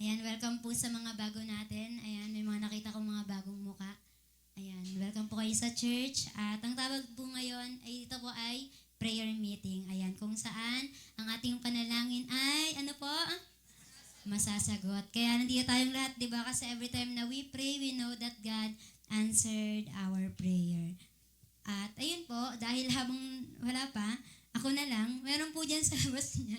Ayan, welcome po sa mga bago natin. Ayan, may mga nakita kong mga bagong muka. Ayan, welcome po kayo sa church. At ang tawag po ngayon ay ito po ay prayer meeting. Ayan, kung saan ang ating panalangin ay, ano po? Masasagot. Kaya nandito tayong lahat, di ba? Kasi every time na we pray, we know that God answered our prayer. At ayun po, dahil habang wala pa, ako na lang, meron po dyan sa labas niya.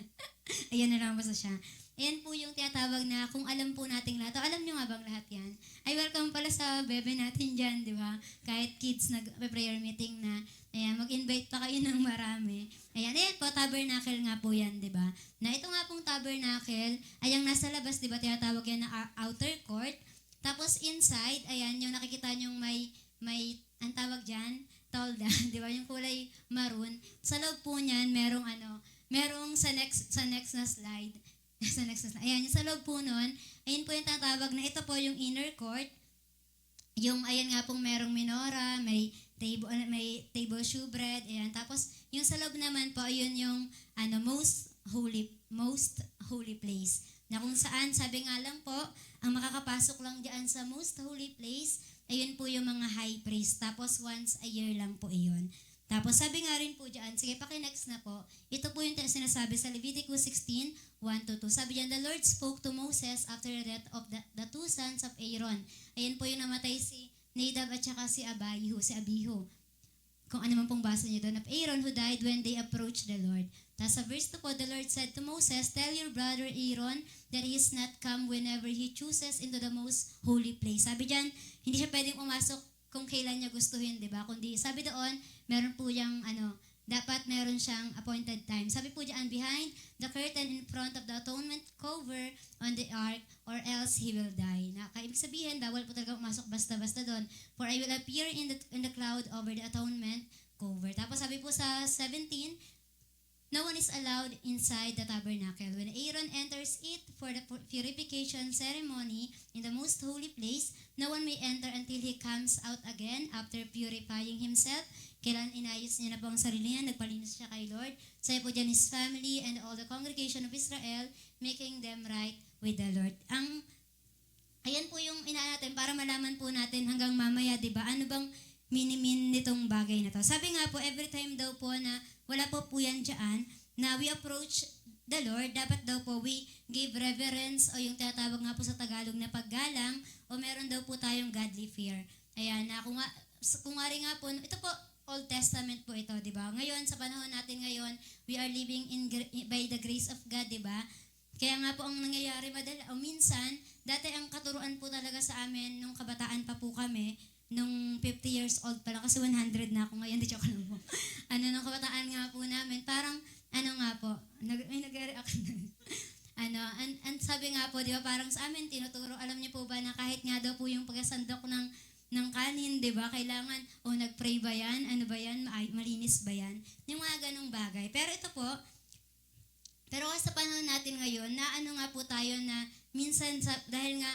Ayan na lang basta siya. Ayan po yung tinatawag na kung alam po nating lahat. O alam nyo nga bang lahat yan? Ay welcome pala sa bebe natin dyan, di ba? Kahit kids nag-prayer meeting na, ayan, mag-invite pa kayo ng marami. Ayan po, tabernacle nga po yan, di ba? Na ito nga pong tabernacle, ay ang nasa labas, di ba, tinatawag yan na outer court. Tapos inside, ayan, yung nakikita nyong may, ang tawag dyan, tolda, di ba? Yung kulay maroon. Sa loob po niyan, merong sa next na slide. Sa next na slide. Ayan, yung sa loob po nun, ayun po yung tatawag na ito po yung inner court. Yung, ayan nga pong merong minora, may table shewbread, ayan. Tapos, yung sa loob naman po, ayun yung, most holy place. Na kung saan, sabi nga lang po, ang makakapasok lang diyan sa most holy place, ayun po yung mga high priest. Tapos once a year lang po iyon. Tapos sabi nga rin po diyan, sige paki-next na po, ito po yung sinasabi sa Leviticus 16, 1-2. Sabi diyan, the Lord spoke to Moses after the death of the two sons of Aaron. Ayun po yung namatay si Nadab at saka si Abihu. Kung ano man pong basa niyo doon, of Aaron who died when they approached the Lord. Tapos sa verse 2 po, the Lord said to Moses, tell your brother Aaron that he is not come whenever he chooses into the most holy place. Sabi diyan, hindi siya pwedeng umasok kung kailan niya gustuhin, di ba? Kundi sabi doon, meron po yung dapat meron siyang appointed time. Sabi po diyan, behind the curtain in front of the atonement cover on the ark, or else he will die. Ibig sabihin, bawal po talaga umasok basta-basta doon. For I will appear in the cloud over the atonement cover. Tapos sabi po sa 17, no one is allowed inside the tabernacle. When Aaron enters it for the purification ceremony in the most holy place, no one may enter until he comes out again after purifying himself. Kailan inayos niya na po ang sarili niya, nagpalinis siya kay Lord. Sabi po dyan, his family and all the congregation of Israel, making them right with the Lord. Ayan po yung natin para malaman po natin hanggang mamaya, di ba? Ano bang minimin nitong bagay na to? Sabi nga po, every time daw po na wala po yan dyan, na we approach the Lord, dapat daw po we give reverence o yung tinatawag nga po sa Tagalog na paggalang o meron daw po tayong godly fear. Ayan, na kung nga rin nga po, ito po, Old Testament po ito, di ba? Ngayon, sa panahon natin ngayon, we are living by the grace of God, di ba? Kaya nga po ang nangyayari minsan, dati ang katuruan po talaga sa amin, nung kabataan pa po kami, nung 50 years old pala, kasi 100 na ako ngayon, di joke lang po. Nung kabataan nga po namin, parang, nag-react na. Sabi nga po, di ba, parang sa amin, tinuturo, alam niyo po ba na kahit nga daw po yung pagkasandok ng kanin, di ba, kailangan, nag-pray ba yan? Ano ba yan? Malinis ba yan? Yung mga ganong bagay. Pero ito po, sa panahon natin ngayon, na nga po tayo na minsan, dahil nga,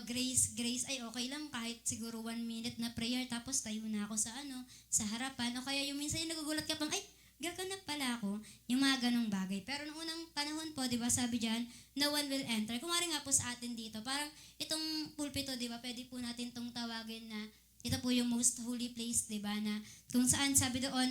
grace, ay okay lang kahit siguro 1 minute na prayer tapos tayo na ako sa harapan. O kaya yung minsan yung nagugulat ka pang, ay, gaganap pala ako. Yung mga ganong bagay. Pero noong unang panahon po, di ba, sabi dyan, no one will enter. Kung nga po sa atin dito, parang itong pulpito, di ba, pwede po natin itong tawagin na ito po yung most holy place, di ba, na kung saan sabi doon,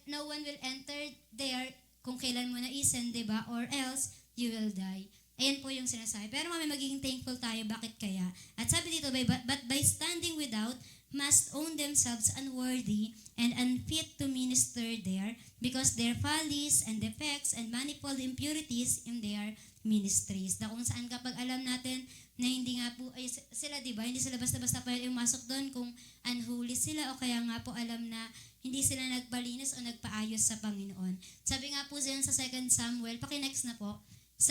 no one will enter there kung kailan mo naisin, di ba, or else you will die. Ayan po yung sinasabi. Pero may magiging thankful tayo. Bakit kaya? At sabi dito, but by standing without, must own themselves unworthy and unfit to minister there because their follies and defects and manifold impurities in their ministries. Na kung saan kapag alam natin na hindi nga po, ay sila diba, hindi sila basta-basta pwede umasok doon kung unholy sila o kaya nga po alam na hindi sila nagpalinis o nagpaayos sa Panginoon. Sabi nga po sa 2 Samuel, paki-next na po, 2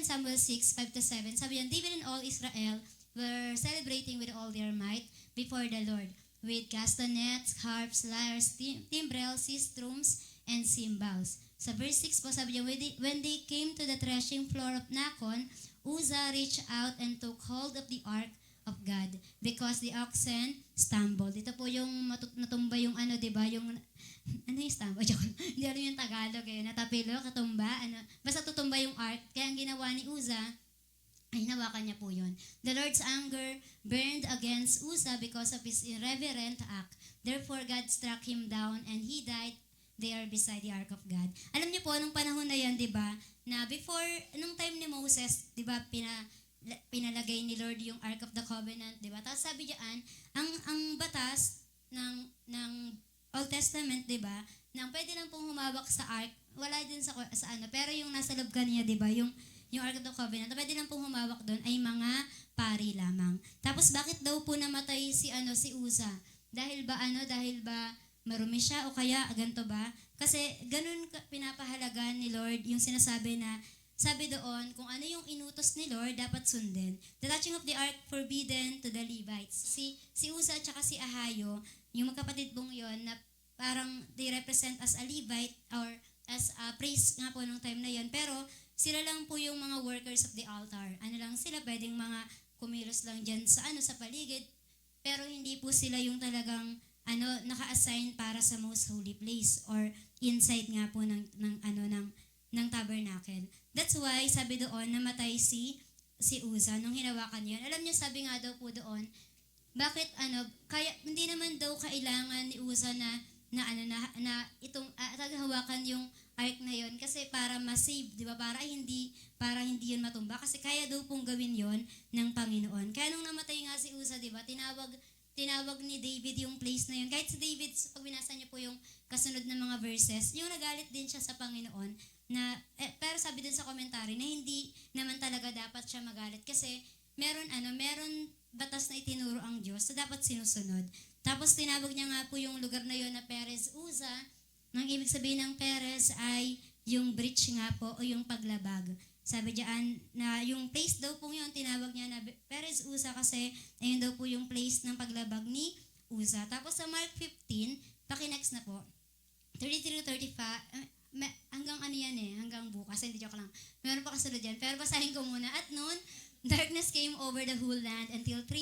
Samuel 6, 5-7, sabi yan, David and all Israel were celebrating with all their might before the Lord, with castanets, harps, lyres, timbrels, sistrums, and cymbals. Sa verse 6 po, sabi niya, when they came to the threshing floor of Nacon, Uzzah reached out and took hold of the ark of God because the oxen stumbled. Ito po yung natumba yung di ba, yung yung stumble? Hindi alam yung Tagalog natapilo, katumba, basta tutumba yung ark. Kaya ang ginawa ni Uzzah, ay hinawakan niya po yun. The Lord's anger burned against Uzzah because of his irreverent act. Therefore, God struck him down and he died there beside the ark of God. Alam niyo po, nung panahon na yan, di ba, na before, nung time ni Moses, di ba, pinalagay ni Lord yung Ark of the Covenant, di ba? Tapos sabi diyan, ang batas ng Old Testament, di ba, nang pwede lang pong humawak sa ark, wala din sa ano, pero yung nasa loob kanina, di ba, yung Ark of the Covenant, pwede lang pong humawak doon ay mga pari lamang. Tapos bakit daw po namatay si Uza? Dahil ba marumi siya o kaya ganito ba? Kasi ganun pinapahalagan ni Lord yung sinasabi na sabi doon, kung ano yung inutos ni Lord, dapat sundin. The touching of the ark forbidden to the Levites. Si Uza at saka si Ahayo, yung magkapatid pong yon na parang they represent as a Levite or as a priest nga po nung time na yon. Pero sila lang po yung mga workers of the altar. Ano lang sila, pwedeng mga kumilos lang dyan sa paligid. Pero hindi po sila yung talagang naka-assign para sa most holy place or inside nga po ng tabernacle. That's why, sabi doon, namatay si Uza nung hinawakan yun. Alam niyo, sabi nga daw po doon, bakit kaya hindi naman daw kailangan ni Uza na itong tagahawakan yung ark na yon kasi para ma-save, di ba? Para hindi yun matumba kasi kaya daw pong gawin yon ng Panginoon. Kaya nung namatay nga si Uza, di ba? Tinawag ni David yung place na yun. Kahit si David, pag binasa niyo po yung kasunod na mga verses, yung nagalit din siya sa Panginoon pero sabi din sa komentary na hindi naman talaga dapat siya magalit kasi meron batas na itinuro ang Diyos na dapat sinusunod. Tapos tinawag niya nga po yung lugar na yon na Perez Uza. Nang ibig sabihin ng Perez ay yung breach nga po o yung paglabag. Sabi diyan na yung place daw po yun, tinawag niya na Perez Uza kasi ayun daw po yung place ng paglabag ni Uza. Tapos sa Mark 15, paki-next na po, 33-35, hanggang hanggang bukas, hindi joke lang. Meron pa kasunod dyan, pero basahin ko muna. At noon, darkness came over the whole land until 3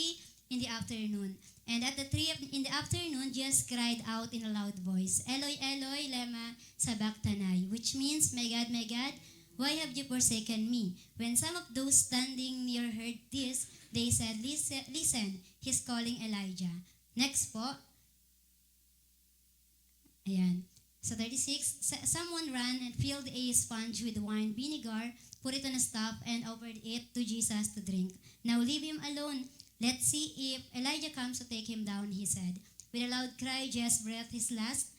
in the afternoon. And at the 3 in the afternoon, Jesus cried out in a loud voice, Eloi, Eloi, lema sabachthani, which means, my God, why have you forsaken me? When some of those standing near heard this, they said, listen, he's calling Elijah. Next po. Ayan. So 36, someone ran and filled a sponge with wine vinegar, put it on a staff, and offered it to Jesus to drink. Now leave him alone. Let's see if Elijah comes to take him down, he said. With a loud cry, Jesus breathed his last.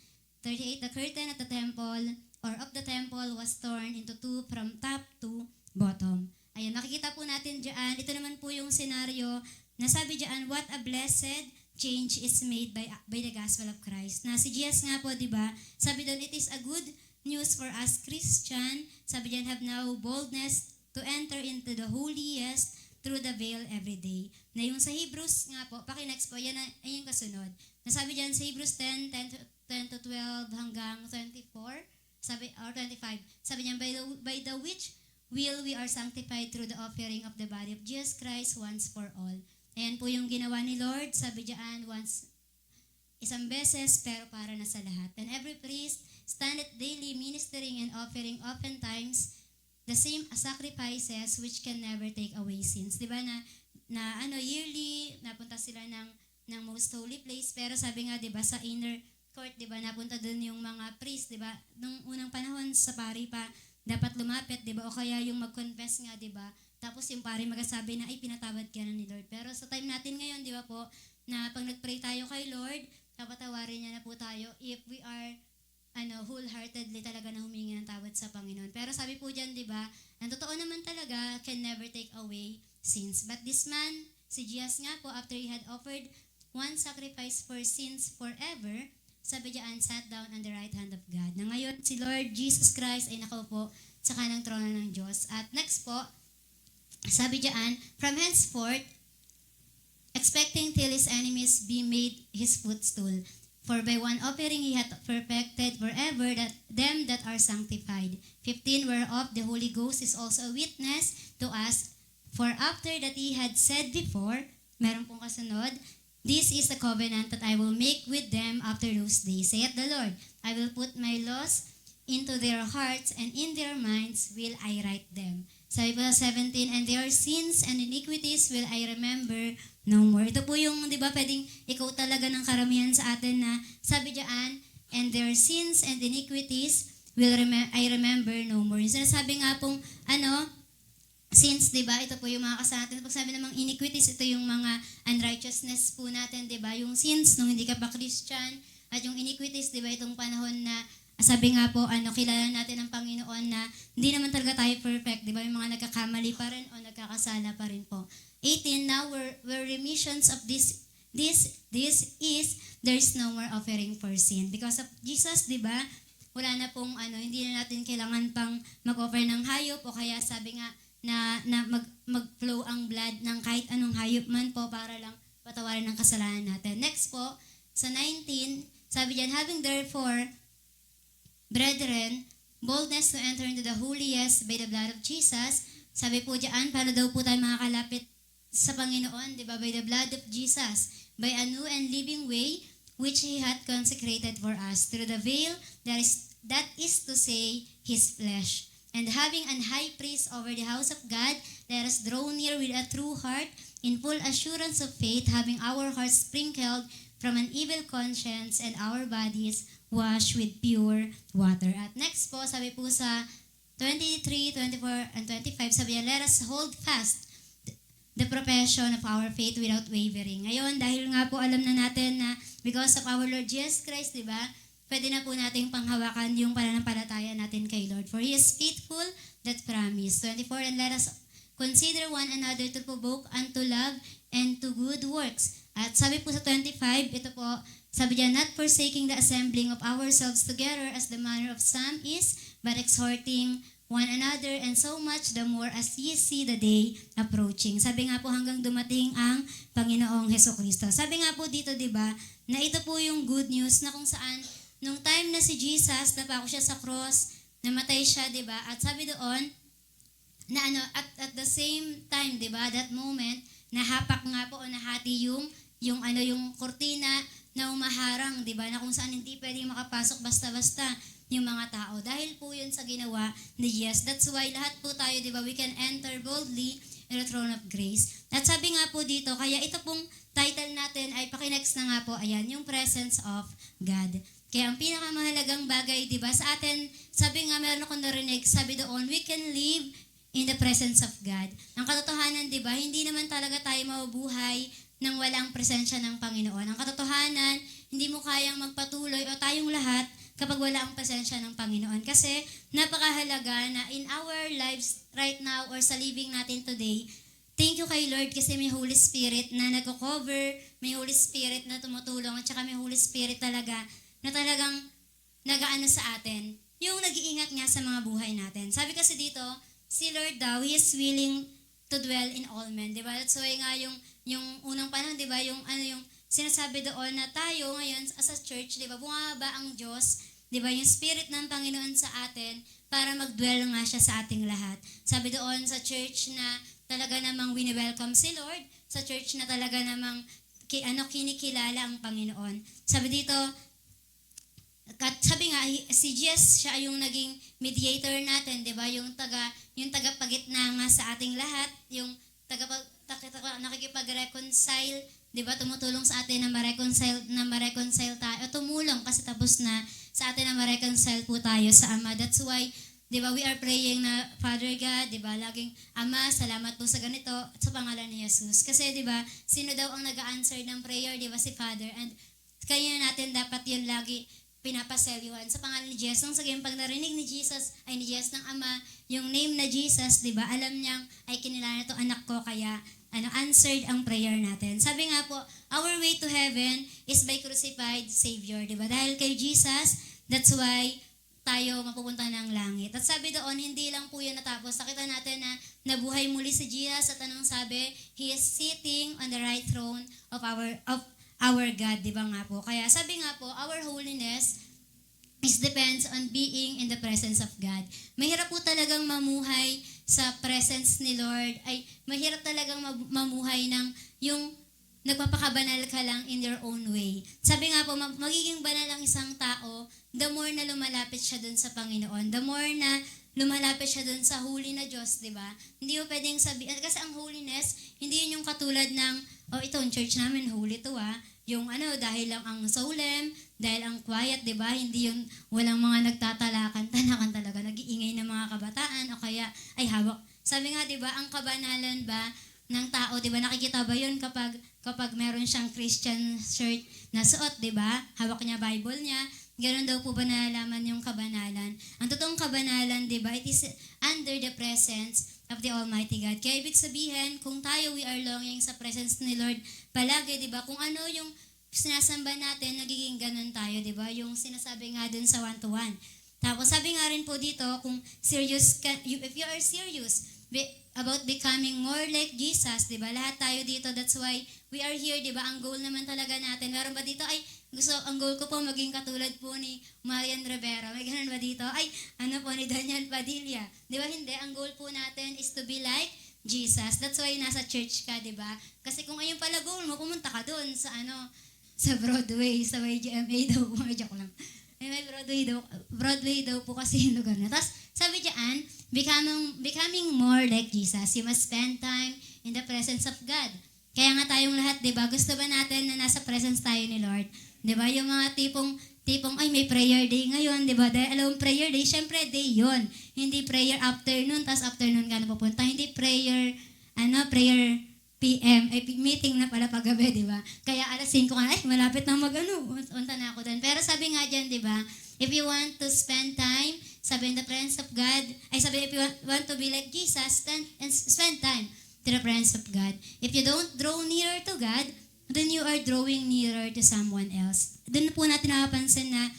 38, the curtain at the temple, or of the temple, was torn into two from top to bottom. Ayan, makikita po natin dyan. Ito naman po yung senaryo na sabi dyan, what a blessed change is made by the gospel of Christ. Na si Jesus nga po, di ba? Sabi doon, it is a good news for us Christian. Sabi diyan, have now boldness to enter into the holiest through the veil every day. Na yung sa Hebrews nga po, paki-next po, yan yung kasunod. Nasabi diyan sa Hebrews 10 to 12 hanggang 24, or 25. Sabi niyan, by the which will we are sanctified through the offering of the body of Jesus Christ once for all. Ayan po yung ginawa ni Lord, sabi diyan, once, isang beses, pero para na sa lahat. And every priest standeth daily ministering and offering oftentimes the same sacrifices which can never take away sins. Diba na yearly, napunta sila ng most holy place, pero sabi nga, diba, sa inner court, diba, napunta dun yung mga priest, diba, nung unang panahon sa pari pa, dapat lumapit, diba, o kaya yung mag-confess nga, diba, tapos yung pari magsasabi na, ay, pinatawad ka na ni Lord. Pero sa time natin ngayon, di ba po, na pag nag-pray tayo kay Lord, papatawarin niya na po tayo if we are wholeheartedly talaga na humingi ng tawad sa Panginoon. Pero sabi po dyan, di ba, ang totoo naman talaga can never take away sins. But this man, si Jesus nga po, after he had offered one sacrifice for sins forever, sabi diyan, sat down on the right hand of God. Na ngayon, si Lord Jesus Christ ay nakaupo sa kanang trono ng Diyos. At next po, sabi diyan, from henceforth, expecting till his enemies be made his footstool. For by one offering he hath perfected forever them that are sanctified. 15, whereof the Holy Ghost is also a witness to us. For after that he had said before, meron pong kasunod, this is the covenant that I will make with them after those days, saith the Lord. I will put my laws into their hearts and in their minds will I write them. Sabi po sa 17, and their sins and iniquities will I remember no more. Ito po yung, di ba, pwedeng ikaw talaga ng karamihan sa atin na sabi diyan, and their sins and iniquities will I remember no more. Yung sinasabi nga pong, sins, di ba, ito po yung mga kasalanan. Pag sabi namang iniquities, ito yung mga unrighteousness po natin, di ba? Yung sins, nung hindi ka pa Christian, at yung iniquities, di ba, itong panahon na sabi nga po, kilala natin ang Panginoon na hindi naman talaga tayo perfect, di ba? Yung mga nagkakamali pa rin o nagkakasala pa rin po. 18, now where remissions of this is, there's no more offering for sin. Because of Jesus, di ba? Wala na pong hindi na natin kailangan pang mag-offer ng hayop o kaya sabi nga na mag-flow ang blood ng kahit anong hayop man po para lang patawarin ang kasalanan natin. Next po, sa 19, sabi diyan, having therefore, brethren, boldness to enter into the holiest by the blood of Jesus. Sabi po diyan, para daw po tayo makakalapit sa Panginoon, di ba? By the blood of Jesus, by a new and living way, which He hath consecrated for us, through the veil, that is to say, His flesh. And having an high priest over the house of God, let us draw near with a true heart, in full assurance of faith, having our hearts sprinkled from an evil conscience and our bodies washed with pure water. At next po, sabi po sa 23, 24, and 25, sabi niya, let us hold fast the profession of our faith without wavering. Ngayon, dahil nga po alam na natin na because of our Lord Jesus Christ, di ba, pwede na po natin panghawakan yung pananampalataya natin kay Lord. For He is faithful that promise. 24, and let us consider one another to provoke unto love and to good works. At sabi po sa 25, ito po, sabi niya, not forsaking the assembling of ourselves together as the manner of some is, but exhorting one another, and so much the more as ye see the day approaching. Sabi nga po hanggang dumating ang Panginoong Hesukristo. Sabi nga po dito, di ba, na ito po yung good news na kung saan, nung time na si Jesus, napako siya sa cross, namatay siya, di ba, at sabi doon, na at the same time, di ba, that moment, nahapak nga po o nahati yung kortina na umaharang, di ba, na kung saan hindi pwedeng makapasok basta-basta yung mga tao. Dahil po yun sa ginawa ni Jesus. That's why lahat po tayo, di ba, we can enter boldly in the throne of grace. At sabi nga po dito, kaya ito pong title natin ay pakinext na nga po, ayan, yung presence of God. Kaya ang pinakamahalagang bagay, di ba, sa atin, sabi nga, meron akong narinig, sabi doon, we can live in the presence of God. Ang katotohanan, di ba, hindi naman talaga tayo mabubuhay nang walang presensya ng Panginoon. Ang katotohanan, hindi mo kayang magpatuloy o tayong lahat kapag wala ang presensya ng Panginoon. Kasi napakahalaga na in our lives right now or sa living natin today, thank you kay Lord kasi may Holy Spirit na nagko-cover, may Holy Spirit na tumutulong, at saka may Holy Spirit talaga na talagang nagaano sa atin. Yung nag-iingat nga sa mga buhay natin. Sabi kasi dito, si Lord daw, He is willing to dwell in all men. Diba? That's why nga yung unang panahon, diba, yung sinasabi doon na tayo ngayon as a church, diba, bumaba ang Diyos, diba, yung Spirit ng Panginoon sa atin para mag-dwell nga siya sa ating lahat. Sabi doon sa church na talaga namang wini-welcome si Lord, sa church na talaga namang kinikilala ang Panginoon. Sabi dito, sabi nga, si Jesus, siya yung naging mediator natin, di ba? Yung tagapagitna nga sa ating lahat, yung nakikipag-reconcile, di ba? Tumutulong sa atin na ma-reconcile tayo. O tumulong kasi tapos na sa atin na ma-reconcile po tayo sa Ama. That's why, di ba, we are praying na, Father God, di ba, laging, Ama, salamat po sa ganito at sa pangalan ni Jesus. Kasi, di ba, sino daw ang nag-answer ng prayer, di ba, si Father. And kaya natin dapat yun lagi pinapaselyuhan sa pangalan ni Jesus. Nung saging pag narinig ni Jesus, ay ni Jesus ng Ama, yung name na Jesus, di ba, alam niyang, ay kinilala na to anak ko, kaya, answered ang prayer natin. Sabi nga po, our way to heaven is by crucified Savior, di ba? Dahil kay Jesus, that's why tayo mapupunta ng langit. At sabi doon, hindi lang po yan natapos. Nakita natin na nabuhay muli si Jesus at anong sabi? He is sitting on the right throne of our God, di ba nga po? Kaya sabi nga po, our holiness is depends on being in the presence of God. Mahirap po talagang mamuhay sa presence ni Lord. Ay, mahirap talagang mamuhay ng yung nagpapakabanal ka lang in your own way. Sabi nga po, magiging banal ang isang tao, the more na lumalapit siya dun sa Panginoon, the more na lumalapit siya dun sa holy na Diyos, di ba? Hindi mo pwedeng sabihin, kasi ang holiness, hindi yun yung katulad ng, ito, ang church namin, holy to yung dahil lang ang solemn, dahil ang quiet, di ba? Hindi yung walang mga nagtatalakan, tanakan talaga, nag-iingay ng mga kabataan, o kaya, ay hawak. Sabi nga, di ba, ang kabanalan ba ng tao, di ba, nakikita ba yun kapag meron siyang Christian shirt na suot, di ba? Hawak niya Bible niya, ganoon daw po ba nalalaman yung kabanalan? Ang totoong kabanalan, di ba, it is under the presence of the Almighty God. Kaya ibig sabihin, kung tayo, we are longing sa presence ni Lord palagi, di ba? Kung ano yung sinasamba natin, nagiging ganun tayo, di ba? Yung sinasabi nga dun sa 1-to-1. Tapos sabi nga rin po dito, kung serious ka, if you are serious about becoming more like Jesus, di ba? Lahat tayo dito, that's why we are here, di ba? Ang goal naman talaga natin. Meron ba dito, ang goal ko po maging katulad po ni Marian Rivera. May ganun ba dito? Po ni Daniel Padilla. Di ba hindi? Ang goal po natin is to be like Jesus. That's why nasa church ka, di ba? Kasi kung ayun pala goal mo, pumunta ka doon sa Broadway, sa YGMA daw. Joke lang. May Broadway daw po kasi yung lugar na. Tapos, sabi diyan, becoming more like Jesus, you must spend time in the presence of God. Kaya nga tayong lahat, di ba? Gusto ba natin na nasa presence tayo ni Lord? Di ba? Yung mga tipong, may prayer day ngayon, di ba? Dahil alam mo, prayer day, syempre day yon. Hindi prayer afternoon, tapos afternoon ka na pupunta. Hindi prayer PM, meeting na pala paggabi, di ba? Kaya alas 5 ka na, malapit na unta na ako doon. Pero sabi nga dyan, di ba, if you want to spend time, sabi in the presence of God, if you want to be like Jesus, spend time to the presence of God. If you don't draw nearer to God, then you are drawing nearer to someone else. Doon po natin napapansin na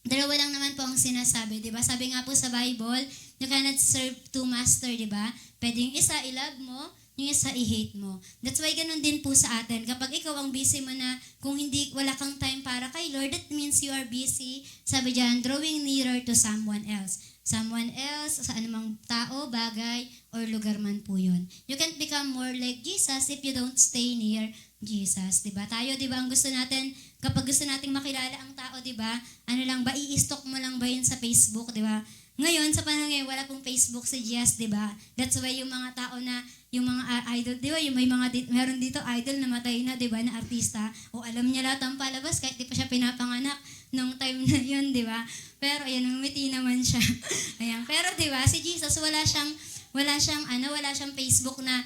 dalawa lang naman po ang sinasabi, di ba? Sabi nga po sa Bible, you cannot serve two master, di ba? Pwedeng isa, i-love mo, yung isa i-hate mo. That's why ganun din po sa atin. Kapag ikaw ang busy mo na, kung wala kang time para kay Lord, that means you are busy, sabi dyan, drawing nearer to someone else. Someone else, sa anumang tao, bagay, or lugar man po yun. You can't become more like Jesus if you don't stay near Jesus. Diba? Tayo, diba, ang gusto natin, kapag gusto nating makilala ang tao, diba, i-stalk mo lang ba yun sa Facebook, diba? Ngayon, sa panahon ngayon, wala pong Facebook si Jesus, diba? That's why yung mga tao na, yung mga idol, di ba, yung meron dito idol na matay na, di ba, na artista, alam niya lahat ang palabas, kahit di pa siya pinapanganak nung time na yun, di ba? Pero, ayan, umiti naman siya. Ayan, pero, di ba, si Jesus, wala siyang Facebook na,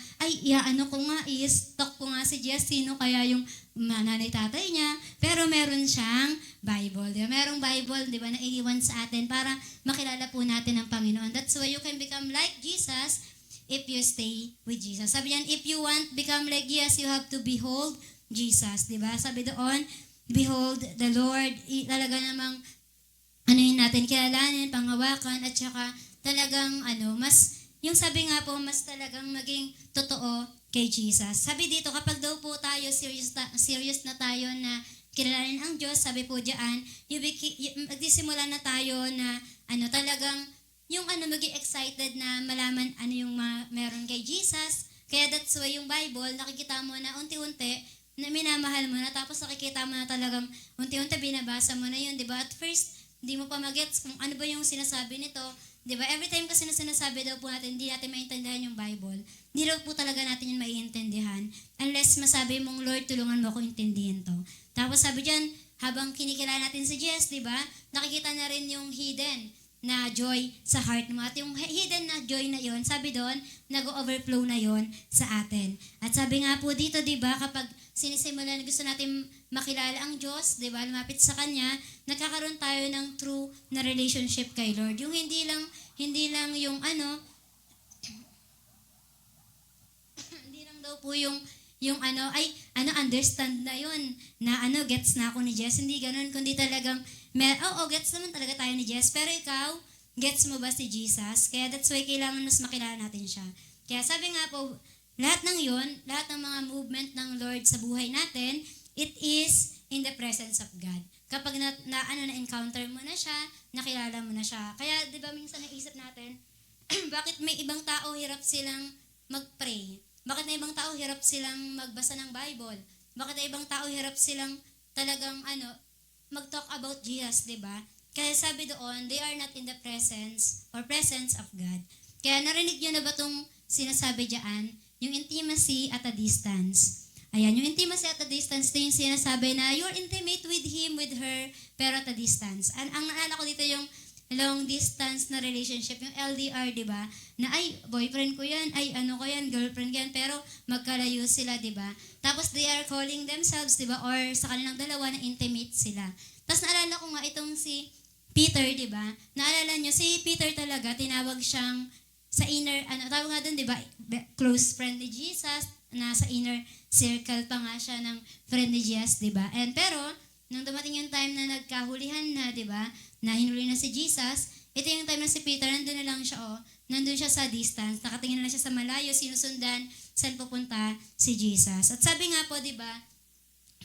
ko nga, i-stalk ko nga si Jesus, sino kaya yung nanay tatay niya, pero meron siyang Bible, di ba? Merong Bible, di ba, na iniwan sa atin para makilala po natin ang Panginoon. That's why you can become like Jesus if you stay with Jesus. Sabi yan, if you want become like Jesus, you have to behold Jesus. Diba? Sabi doon, behold the Lord. Talaga namang, natin, kilalanin, panghawakan, at saka talagang, yung sabi nga po, mas talagang maging totoo kay Jesus. Sabi dito, kapag daw po tayo, serious na tayo na kilalanin ang Diyos, sabi po diyan, magsisimula na tayo na, talagang, yung maging excited na malaman yung meron kay Jesus. Kaya that's why yung Bible, nakikita mo na unti-unti, na minamahal mo na, tapos nakikita mo na talagang unti-unti binabasa mo na yun, di ba? At first, hindi mo pa magets kung ano ba yung sinasabi nito. Di ba? Every time kasi na sinasabi daw po natin, hindi natin maintindihan yung Bible. Hindi daw po talaga natin yung maiintindihan. Unless masabi mong, Lord, tulungan mo ako intindihin to. Tapos sabi dyan, habang kinikilala natin si Jesus, di ba? Nakikita na rin yung hidden na joy sa heart mo. At yung hidden na joy na yon, sabi doon, nag-overflow na yon sa atin. At sabi nga po dito, di ba, kapag sinisimulan, gusto natin makilala ang Diyos, di ba, lumapit sa Kanya, nagkakaroon tayo ng true na relationship kay Lord. Yung hindi lang yung hindi lang daw po yung understand na yun, na gets na ako ni Jess. Hindi ganun, kundi talagang, gets naman talaga tayo ni Jess. Pero ikaw, gets mo ba si Jesus? Kaya that's why kailangan mas makilala natin siya. Kaya sabi nga po, lahat ng yun, lahat ng mga movement ng Lord sa buhay natin, it is in the presence of God. Kapag na-encounter mo na siya, nakilala mo na siya. Kaya, di ba, minsan naisip natin, bakit may ibang tao hirap silang mag-pray? Bakit may ibang tao hirap silang magbasa ng Bible? Bakit ang ibang tao hirap silang talagang mag-talk about Jesus, di ba? Kaya sabi doon, they are not in the presence of God. Kaya narinig nyo na ba itong sinasabi diyan? Yung intimacy at a distance. Ayan, yung intimacy at a distance, ito yung sinasabi na you're intimate with him, with her, pero at a distance. Ang naalala ko dito yung long distance na relationship, yung LDR, di ba? Na ay, boyfriend ko yan, ay ano ko yan, girlfriend ko yan, pero magkalayo sila, di ba? Tapos they are calling themselves, di ba? Or sa kanilang dalawa na intimate sila. Tapos naalala ko nga itong si Peter, di ba? Naalala nyo, si Peter talaga, tinawag siyang sa inner, tawag nga dun, di ba? Close friend ni Jesus, nasa inner circle pa nga siya ng friend ni Jesus, di ba? And pero, nung dumating yung time na nagkahulihan na, di ba? Na hinuli na si Jesus, ito yung time na si Peter, nandun na lang siya, nandun siya sa distance, nakatingin na lang siya sa malayo, sinusundan, saan pupunta si Jesus. At sabi nga po, di ba?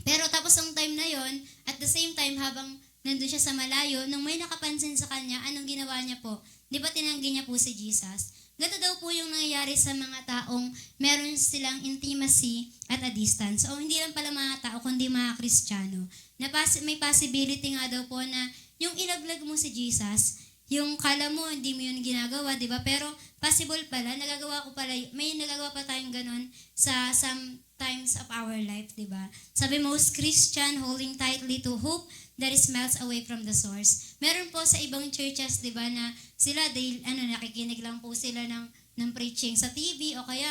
Pero tapos ang time na yon, at the same time, habang nandun siya sa malayo, nung may nakapansin sa kanya, anong ginawa niya po? Di ba tinanggi niya po si Jesus? Ganito daw po yung nangyayari sa mga taong meron silang intimacy at a distance. O hindi lang pala mga tao, kundi mga Kristiyano. Na may possibility nga daw po na yung ilaglag mo si Jesus, yung kala mo hindi mo yun ginagawa, di ba? Pero possible pala, may nagagawa pa tayong ganon sa some times of our life, di ba? Sabi, most Christian holding tightly to hope that is melts away from the source. Meron po sa ibang churches, di ba, na sila, nakikinig lang po sila ng preaching sa TV o kaya,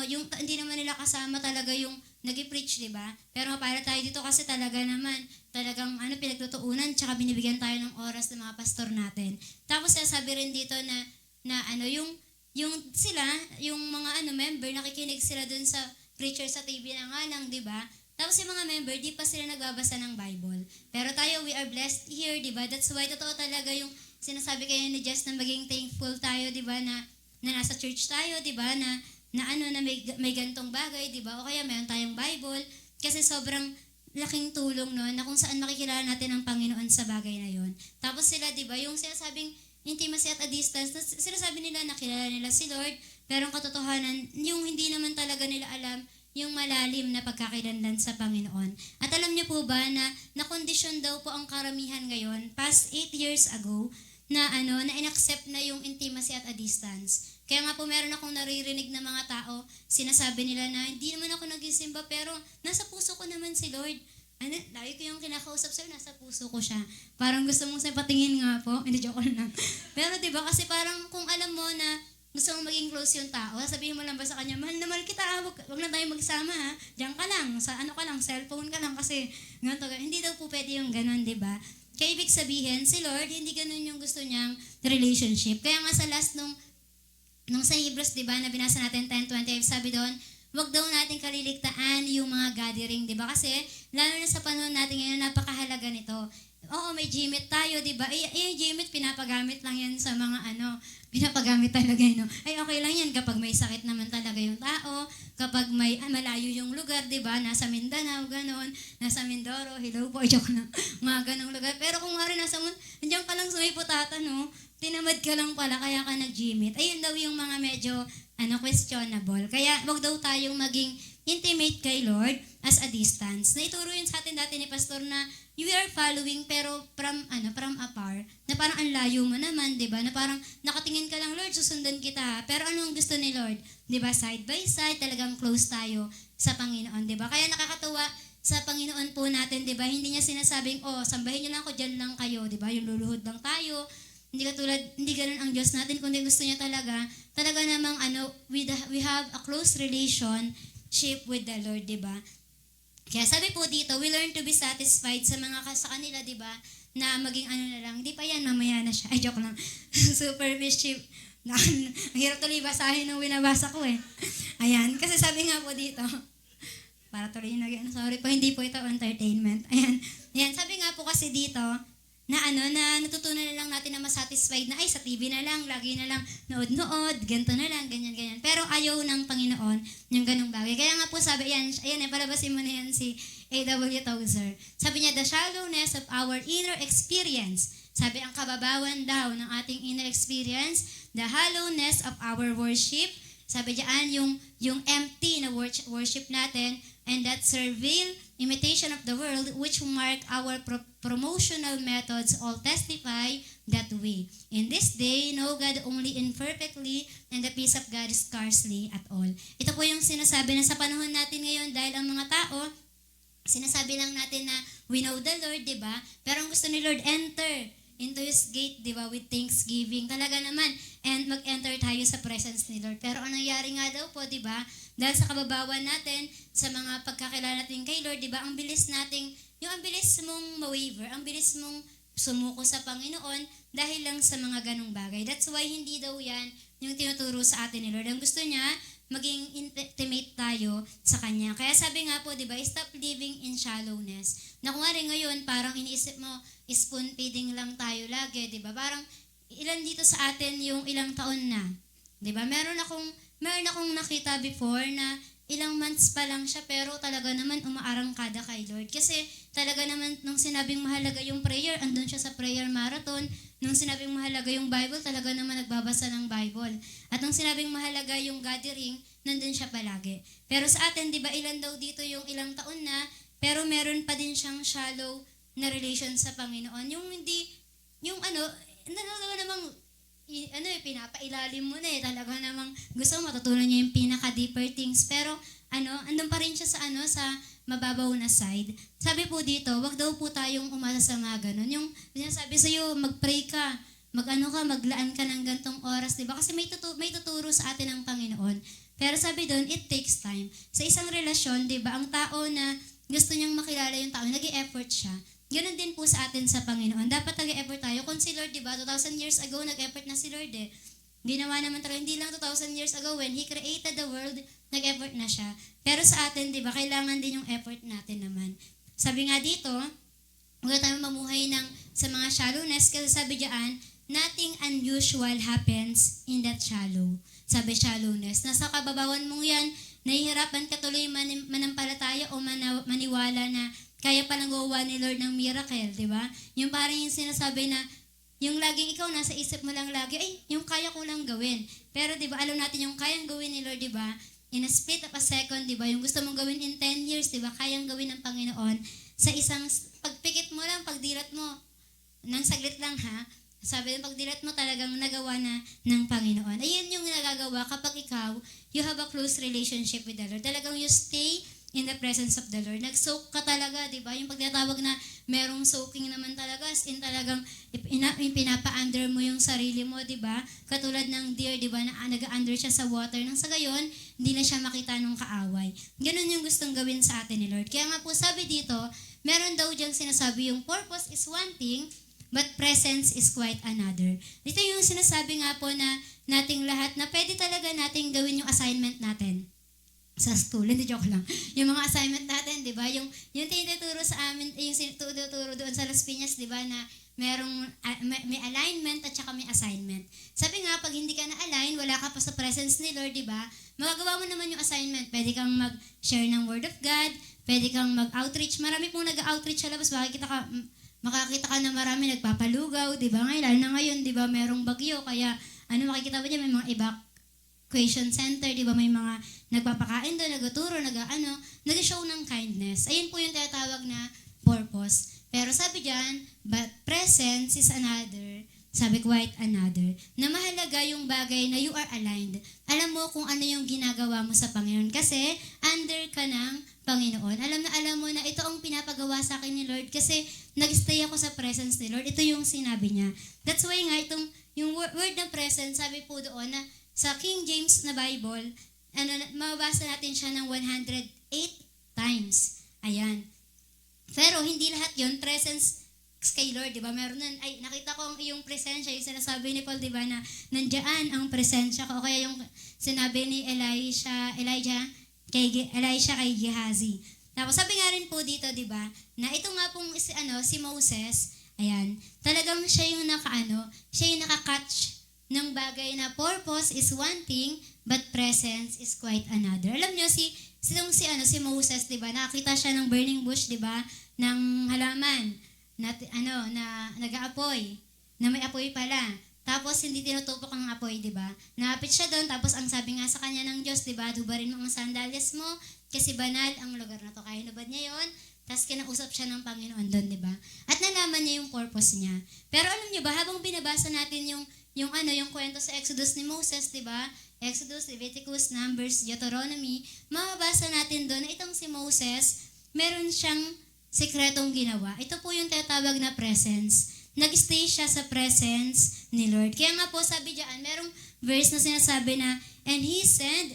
yung hindi naman nila kasama talaga yung nag-preach, di ba? Pero para tayo dito kasi talaga naman, talagang pinagtutuunan, tsaka binibigyan tayo ng oras ng mga pastor natin. Tapos sabi rin dito yung sila, yung mga member, nakikinig sila dun sa preacher sa TV na nga lang, di ba? Tapos yung mga member, di pa sila nagbabasa ng Bible. Pero tayo, we are blessed here, di ba? That's why totoo talaga yung sinasabi kayo ni Jess na maging thankful tayo, di ba? Na nasa church tayo, di ba? Na may gantong bagay, di ba? O kaya mayroon tayong Bible. Kasi sobrang laking tulong nun na kung saan makikilala natin ang Panginoon sa bagay na yon. Tapos sila, di ba? Yung sinasabing intimacy at a distance, sinasabi nila na kilala nila si Lord, pero ang katotohanan, yung hindi naman talaga nila alam yung malalim na pagkakakilanlan sa Panginoon. At alam niyo po ba na nakondisyon daw po ang karamihan ngayon, past 8 years ago, na in-accept na yung intimacy at a distance. Kaya nga po meron akong naririnig na mga tao, sinasabi nila na hindi naman ako nagisimba pero nasa puso ko naman si Lord. Lagi ko yung kinakausap sa'yo, nasa puso ko siya. Parang gusto mong sa'yo patingin nga po, hindi joke lang. Pero diba kasi parang kung alam mo na gusto mong maging close yung tao, sabihin mo lang ba sa kanya, mahal na mahal kita, wag na tayo magsama ha. Diyan ka lang, sa cellphone ka lang kasi ganito. Hindi daw po pwede yung ganun, di ba? Kaya ibig sabihin, si Lord, hindi ganun yung gusto niyang relationship. Kaya nga sa last nung sa Hebrews, di ba, na binasa natin 10:25, sabi doon, wag daw natin kaliligtaan yung mga gathering, di ba? Kasi lalo na sa panahon natin ngayon, napakahalaga nito. Oo, may Gmeet tayo, di ba? Yung Gmeet, pinapagamit lang yan sa mga pinapagamit talaga yun. Ay, okay lang yan kapag may sakit naman talaga yung tao, kapag may malayo yung lugar, di ba? Nasa Mindanao, ganon, nasa Mindoro, hello po, joke na, mga ganong lugar. Pero kung nga rin nandiyan ka lang sa may putata, no? Tinamad ka lang pala, kaya ka nag-Gmeet. Ayun daw yung mga medyo, questionable. Kaya, wag daw tayong maging intimate kay Lord as a distance. Naituro yun sa atin dati ni Pastor na you are following pero from afar. Na parang ang layo mo naman, 'di ba? Na parang nakatingin ka lang, Lord, susundan kita. Pero anong gusto ni Lord? 'Di ba? Side by side, talagang close tayo sa Panginoon, 'di ba? Kaya nakakatuwa sa Panginoon po natin, 'di ba? Hindi niya sinasabing, sambahin niyo lang ako, diyan lang kayo, 'di ba? Yung luluhod lang tayo. Hindi ganun ang Diyos natin, kundi gusto niya talaga namang we have a close relationship with the Lord, di ba? Kaya sabi po dito, we learn to be satisfied sa kanila, di ba? Na maging na lang, di pa yan, mamaya na siya. Ay, joke lang. Super mischief. Ang hirap tuloy basahin nung binabasa ko eh. Ayan, kasi sabi nga po dito, para tuloy na sorry po, hindi po ito entertainment. Ayan, sabi nga po kasi dito, na natutunan na lang natin na masatisfied na, sa TV na lang, lagi na lang, nood, ganito na lang, ganyan. Pero ayaw ng Panginoon yung ganong bagay. Kaya nga po sabi, palabasin mo na yan si A.W. Tozer. Sabi niya, the shallowness of our inner experience. Sabi, ang kababawan daw ng ating inner experience, the hollowness of our worship. Sabi diyan, yung empty na worship natin and that servile imitation of the world which mark our promotional methods all testify that way. In this day, know God only imperfectly, and the peace of God is scarcely at all. Ito po yung sinasabi na sa panahon natin ngayon dahil ang mga tao, sinasabi lang natin na we know the Lord, di ba? Pero ang gusto ni Lord, enter into His gate, di ba, with thanksgiving. Talaga naman, and mag-enter tayo sa presence ni Lord. Pero anong nangyari nga daw po, di ba? Dahil sa kababawan natin, sa mga pagkakilala natin kay Lord, di ba, ang bilis mong ma-waver, ang bilis mong sumuko sa Panginoon dahil lang sa mga ganong bagay. That's why hindi daw yan yung tinuturo sa atin ni Lord. Ang gusto niya, maging intimate tayo sa Kanya. Kaya sabi nga po, di ba, stop living in shallowness. Na kung ngayon, parang iniisip mo, spoon feeding lang tayo lagi, di ba? Parang ilan dito sa atin yung ilang taon na. Di ba? Meron akong nakita before na ilang months pa lang siya pero talaga naman umaarangkada kay Lord. Kasi talaga naman nung sinabing mahalaga yung prayer, andun siya sa prayer marathon. Nung sinabing mahalaga yung Bible, talaga naman nagbabasa ng Bible. At nung sinabing mahalaga yung gathering, nandun siya palagi. Pero sa atin, di ba, ilan daw dito yung ilang taon na, pero meron pa din siyang shallow na relation sa Panginoon. Yung hindi, yung namang, pinapailalim mo na talaga namang gusto mo matutunan niya yung pinaka-deeper things. Pero, andun pa rin siya sa mababaw na side. Sabi po dito, wag daw po tayong umasa sa mga ganun. Yung sinasabi sa'yo, mag-pray ka, maglaan ka ng gantong oras, diba? Kasi may tuturo sa atin ang Panginoon. Pero sabi doon, it takes time. Sa isang relasyon, diba, ang tao na gusto niyang makilala yung tao, nag-e-effort siya. Ganun din po sa atin sa Panginoon. Dapat nag-e-effort tayo. Kung si Lord, diba, 2,000 years ago, nag-effort na si Lord eh. Ginawa naman talaga, hindi lang 2,000 years ago, when He created the world, nag-effort na siya. Pero sa atin, di ba, kailangan din yung effort natin naman. Sabi nga dito, huwag tayo mamuhay sa mga shallowness, kasi sabi diyan, nothing unusual happens in that shallow. Sabi shallowness. Nasa kababawan mong yan, nahihirapan ka tuloy manampalataya o maniwala na kaya palang gawa ni Lord ng miracle, di ba? Yung parang yung sinasabi na, yung laging ikaw nasa isip mo lang lagi, yung kaya ko lang gawin. Pero di ba, alam natin yung kayang gawin ni Lord, di ba? In a split of a second, di ba? Yung gusto mong gawin in 10 years, di ba? Kayang gawin ng Panginoon sa isang, pagpikit mo lang, pagdilat mo, nang saglit lang ha, sabi ng pagdilat mo talagang nagawa na ng Panginoon. Ayun yung nagagawa kapag ikaw, you have a close relationship with the Lord. Talagang you stay in the presence of the Lord. Nag-soak ka talaga, di ba? Yung pagtatawag na merong soaking naman talaga, as in talagang pinapa-under mo yung sarili mo, di ba? Katulad ng deer, di ba, na nag-under siya sa water. Nang sa gayon, hindi na siya makita ng kaaway. Ganun yung gustong gawin sa atin ni Lord. Kaya nga po sabi dito, meron daw diyang sinasabi yung purpose is one thing, but presence is quite another. Dito yung sinasabi nga po na nating lahat na pwede talaga nating gawin yung assignment natin sa school. Hindi, joke lang. Yung mga assignment natin, di ba? Yung tinuturo sa amin, yung tinuturo doon sa Las Piñas, di ba, na merong, may alignment at saka may assignment. Sabi nga, pag hindi ka na-align, wala ka pa sa presence ni Lord, di ba? Magagawa mo naman yung assignment. Pwede kang mag-share ng Word of God, pwede kang mag-outreach. Marami pong nag-outreach sa labas. Makakita ka na marami nagpapalugaw, di ba? Ngayon, lalo na ngayon, di ba, merong bagyo, kaya, makikita ba dyan, may mga evacuation center, di ba, may mga nagpapakain doon, nagtuturo, nag-show ng kindness. Ayun po yung tinatawag na purpose. Pero sabi diyan, but presence is another, sabi quite another, na mahalaga yung bagay na you are aligned. Alam mo kung ano yung ginagawa mo sa Panginoon kasi under ka ng Panginoon. Alam mo na ito ang pinapagawa sa akin ni Lord kasi nag-stay ako sa presence ni Lord. Ito yung sinabi niya. That's why nga yung word ng presence, sabi po doon na sa King James na Bible, mababasa natin siya ng 108 times. Ayan. Pero hindi lahat yon presence kay Lord, di ba? Meron nun, nakita ko ang iyong presensya, yung sinasabi ni Paul, di ba, na nandiyan ang presensya ko. O kaya yung sinabi ni Elijah kay Gehazi. Tapos sabi nga rin po dito, di ba, na ito nga pong si Moses, ayan, talagang siya yung naka-catch ng bagay na purpose is one thing, but presence is quite another. Alam nyo, si Moses, di ba, nakakita siya ng burning bush, di ba, ng halaman, na nag-aapoy, na may apoy pala. tapos hindi tinutupok ang apoy, di ba? Napit siya doon, tapos ang sabi nga sa kanya ng Diyos, di ba, hubarin mo ang sandalyas mo, kasi banal ang lugar na to. Kaya hinubad niya yon, tapos kinausap siya ng Panginoon doon, di ba? At nalaman niya yung purpose niya. Pero alam niyo ba, habang binabasa natin yung kwento sa Exodus ni Moses, di ba? Exodus, Leviticus, Numbers, Deuteronomy, mababasa natin doon na itong si Moses, meron siyang sikretong ginawa. Ito po yung tinatawag na presence. Nag-stay siya sa presence ni Lord. Kaya nga po sabi diyan, merong verse na sinasabi na, and he said,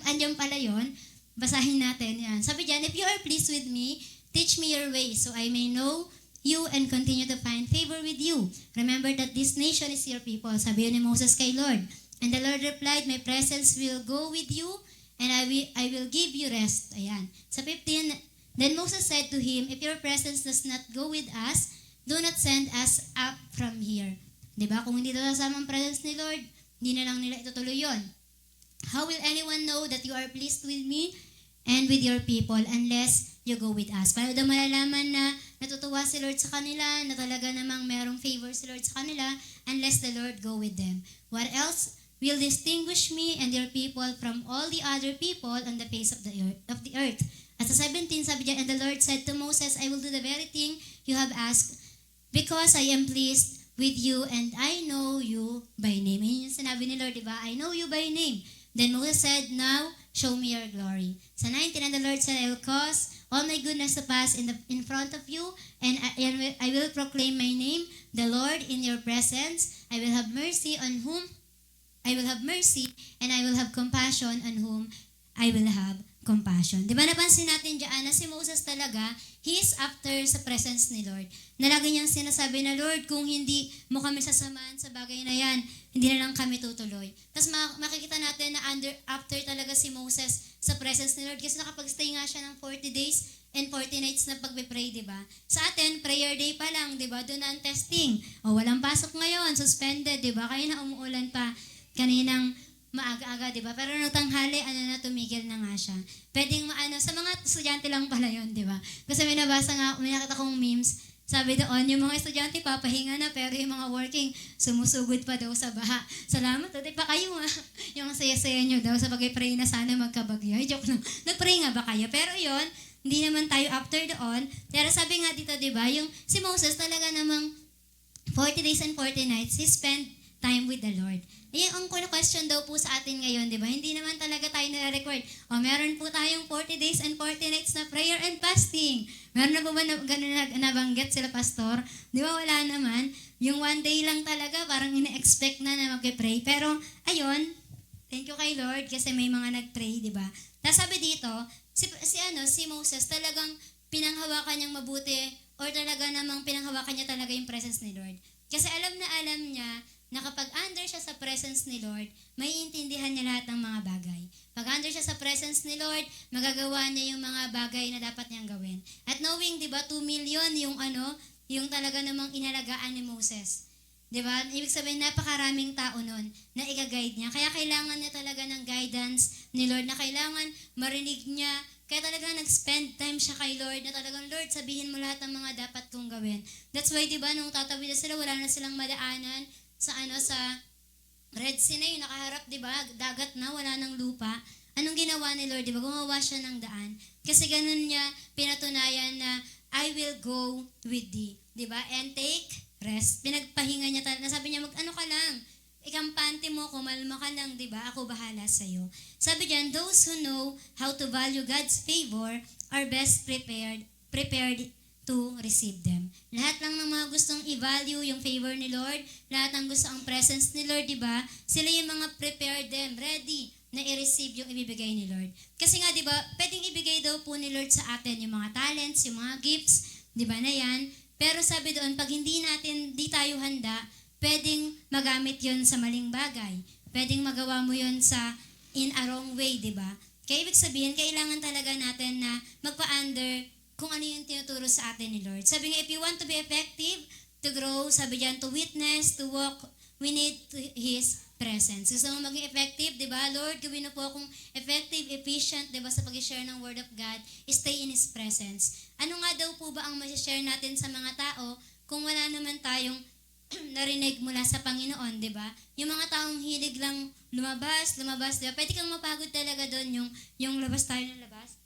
andyan pala yun, basahin natin yan. Sabi diyan, if you are pleased with me, teach me your ways, so I may know you and continue to find favor with you. Remember that this nation is your people. Sabi yun ni Moses kay Lord. And the Lord replied, my presence will go with you, and I will give you rest. Ayan. Sa 15, then Moses said to him, if your presence does not go with us, do not send us up from here. Diba? Kung hindi doon kasama ang presence ni Lord, hindi na lang nila itutuloy yun. How will anyone know that you are pleased with me and with your people unless you go with us? Paano daw malalaman na natutuwa si Lord sa kanila, na talaga namang merong favor si Lord sa kanila, unless the Lord go with them? What else will distinguish me and your people from all the other people on the face of the earth? At sa 17, sabi diyan, and the Lord said to Moses, I will do the very thing you have asked, because I am pleased with you and I know you by name. Yun yung sinabi ni Lord, diba? I know you by name. Then Moses said, now show me your glory. Sa 19, and the Lord said, I will cause all my goodness to pass in front of you, and I will proclaim my name, the Lord, in your presence. I will have mercy on whom I will have mercy, and I will have compassion on whom I will have compassion. Di ba napansin natin dyan na si Moses talaga, he is after sa presence ni Lord. Na lagi niyang sinasabi na, Lord, kung hindi mo kami sasamahan sa bagay na yan, hindi na lang kami tutuloy. Tapos makikita natin na after talaga si Moses sa presence ni Lord, kasi nakapag-stay nga siya ng 40 days and 40 nights na pagbe-pray, di ba? Sa atin, prayer day pa lang, di ba? Doon na ang testing. O, walang pasok ngayon, suspended, di ba? Kaya na umuulan pa kaninang maaga-aga, di ba? Pero nung tanghali, tumigil na nga siya. Pwedeng sa mga estudyante lang pala yun, di ba? Kasi may nakita kong memes, sabi doon, yung mga estudyante papahinga na, pero yung mga working, sumusugod pa daw sa baha. Salamat, di pa kayo nga. Yung saya-saya nyo daw sa pag-pray na sana magkabagyo. Joke lang. Nag-pray nga ba kayo? Pero yun, hindi naman tayo after doon. Pero sabi nga dito, di ba, yung si Moses talaga namang 40 days and 40 nights, he spent time with the Lord. Ayun, ang question daw po sa atin ngayon, di ba? Hindi naman talaga tayo nire-record. O, meron po tayong 40 days and 40 nights na prayer and fasting. Meron na po ba ganun nabanggit sila, Pastor? Di ba, wala naman. Yung one day lang talaga, parang ina-expect na mag-pray. Pero, ayun, thank you kay Lord kasi may mga nag-pray, di ba? Tapos sabi dito, si Moses talagang pinanghawakan niyang mabuti or talaga namang pinanghawakan niya talaga yung presence ni Lord. Kasi alam niya na kapag under siya sa presence ni Lord, may intindihan niya lahat ng mga bagay. Pag under siya sa presence ni Lord, magagawa niya yung mga bagay na dapat niyang gawin. At knowing, di ba, 2 million yung talaga namang inalagaan ni Moses. Di ba? Ibig sabihin, napakaraming tao nun na i-guide niya. Kaya kailangan niya talaga ng guidance ni Lord, na kailangan marinig niya. Kaya talaga nag-spend time siya kay Lord, na talagang, Lord, sabihin mo lahat ng mga dapat kong gawin. That's why, di ba, nung tatawid na sila, wala na silang madaanan sa Red Sea na yun, nakaharap, di ba? Dagat na, wala nang lupa. Anong ginawa ni Lord, di ba? Gumawa siya ng daan. Kasi ganun niya pinatunayan na, I will go with thee. Di ba? And take rest. Pinagpahinga niya talaga. Sabi niya, mag-ano ka lang. Ikampante mo, kumalma ka lang, di ba? Ako bahala sa'yo. Sabi diyan, those who know how to value God's favor are best prepared to receive them. Lahat lang ng mga gustong i-value yung favor ni Lord, lahat ng gusto ang presence ni Lord, di ba? Sila yung mga prepared them, ready na i-receive yung ibibigay ni Lord. Kasi nga, di ba, pwedeng ibigay daw po ni Lord sa atin yung mga talents, yung mga gifts, di ba na yan? Pero sabi doon, pag di tayo handa, pwedeng magamit yon sa maling bagay. Pwedeng magawa mo yon in a wrong way, di ba? Kaya ibig sabihin, kailangan talaga natin na magpa-under kung ano yung tinuturo sa atin ni Lord. Sabi nga, if you want to be effective, to grow, sabi diyan, to witness, to walk, we need His presence. Gusto mo maging effective, di ba? Lord, gawin na po akong effective, efficient, di ba, sa pag-share ng Word of God, stay in His presence. Ano nga daw po ba ang ma-share natin sa mga tao kung wala naman tayong narinig mula sa Panginoon, di ba? Yung mga taong hilig lang lumabas, di ba? Pwede kang mapagod talaga doon yung labas tayo ng labas.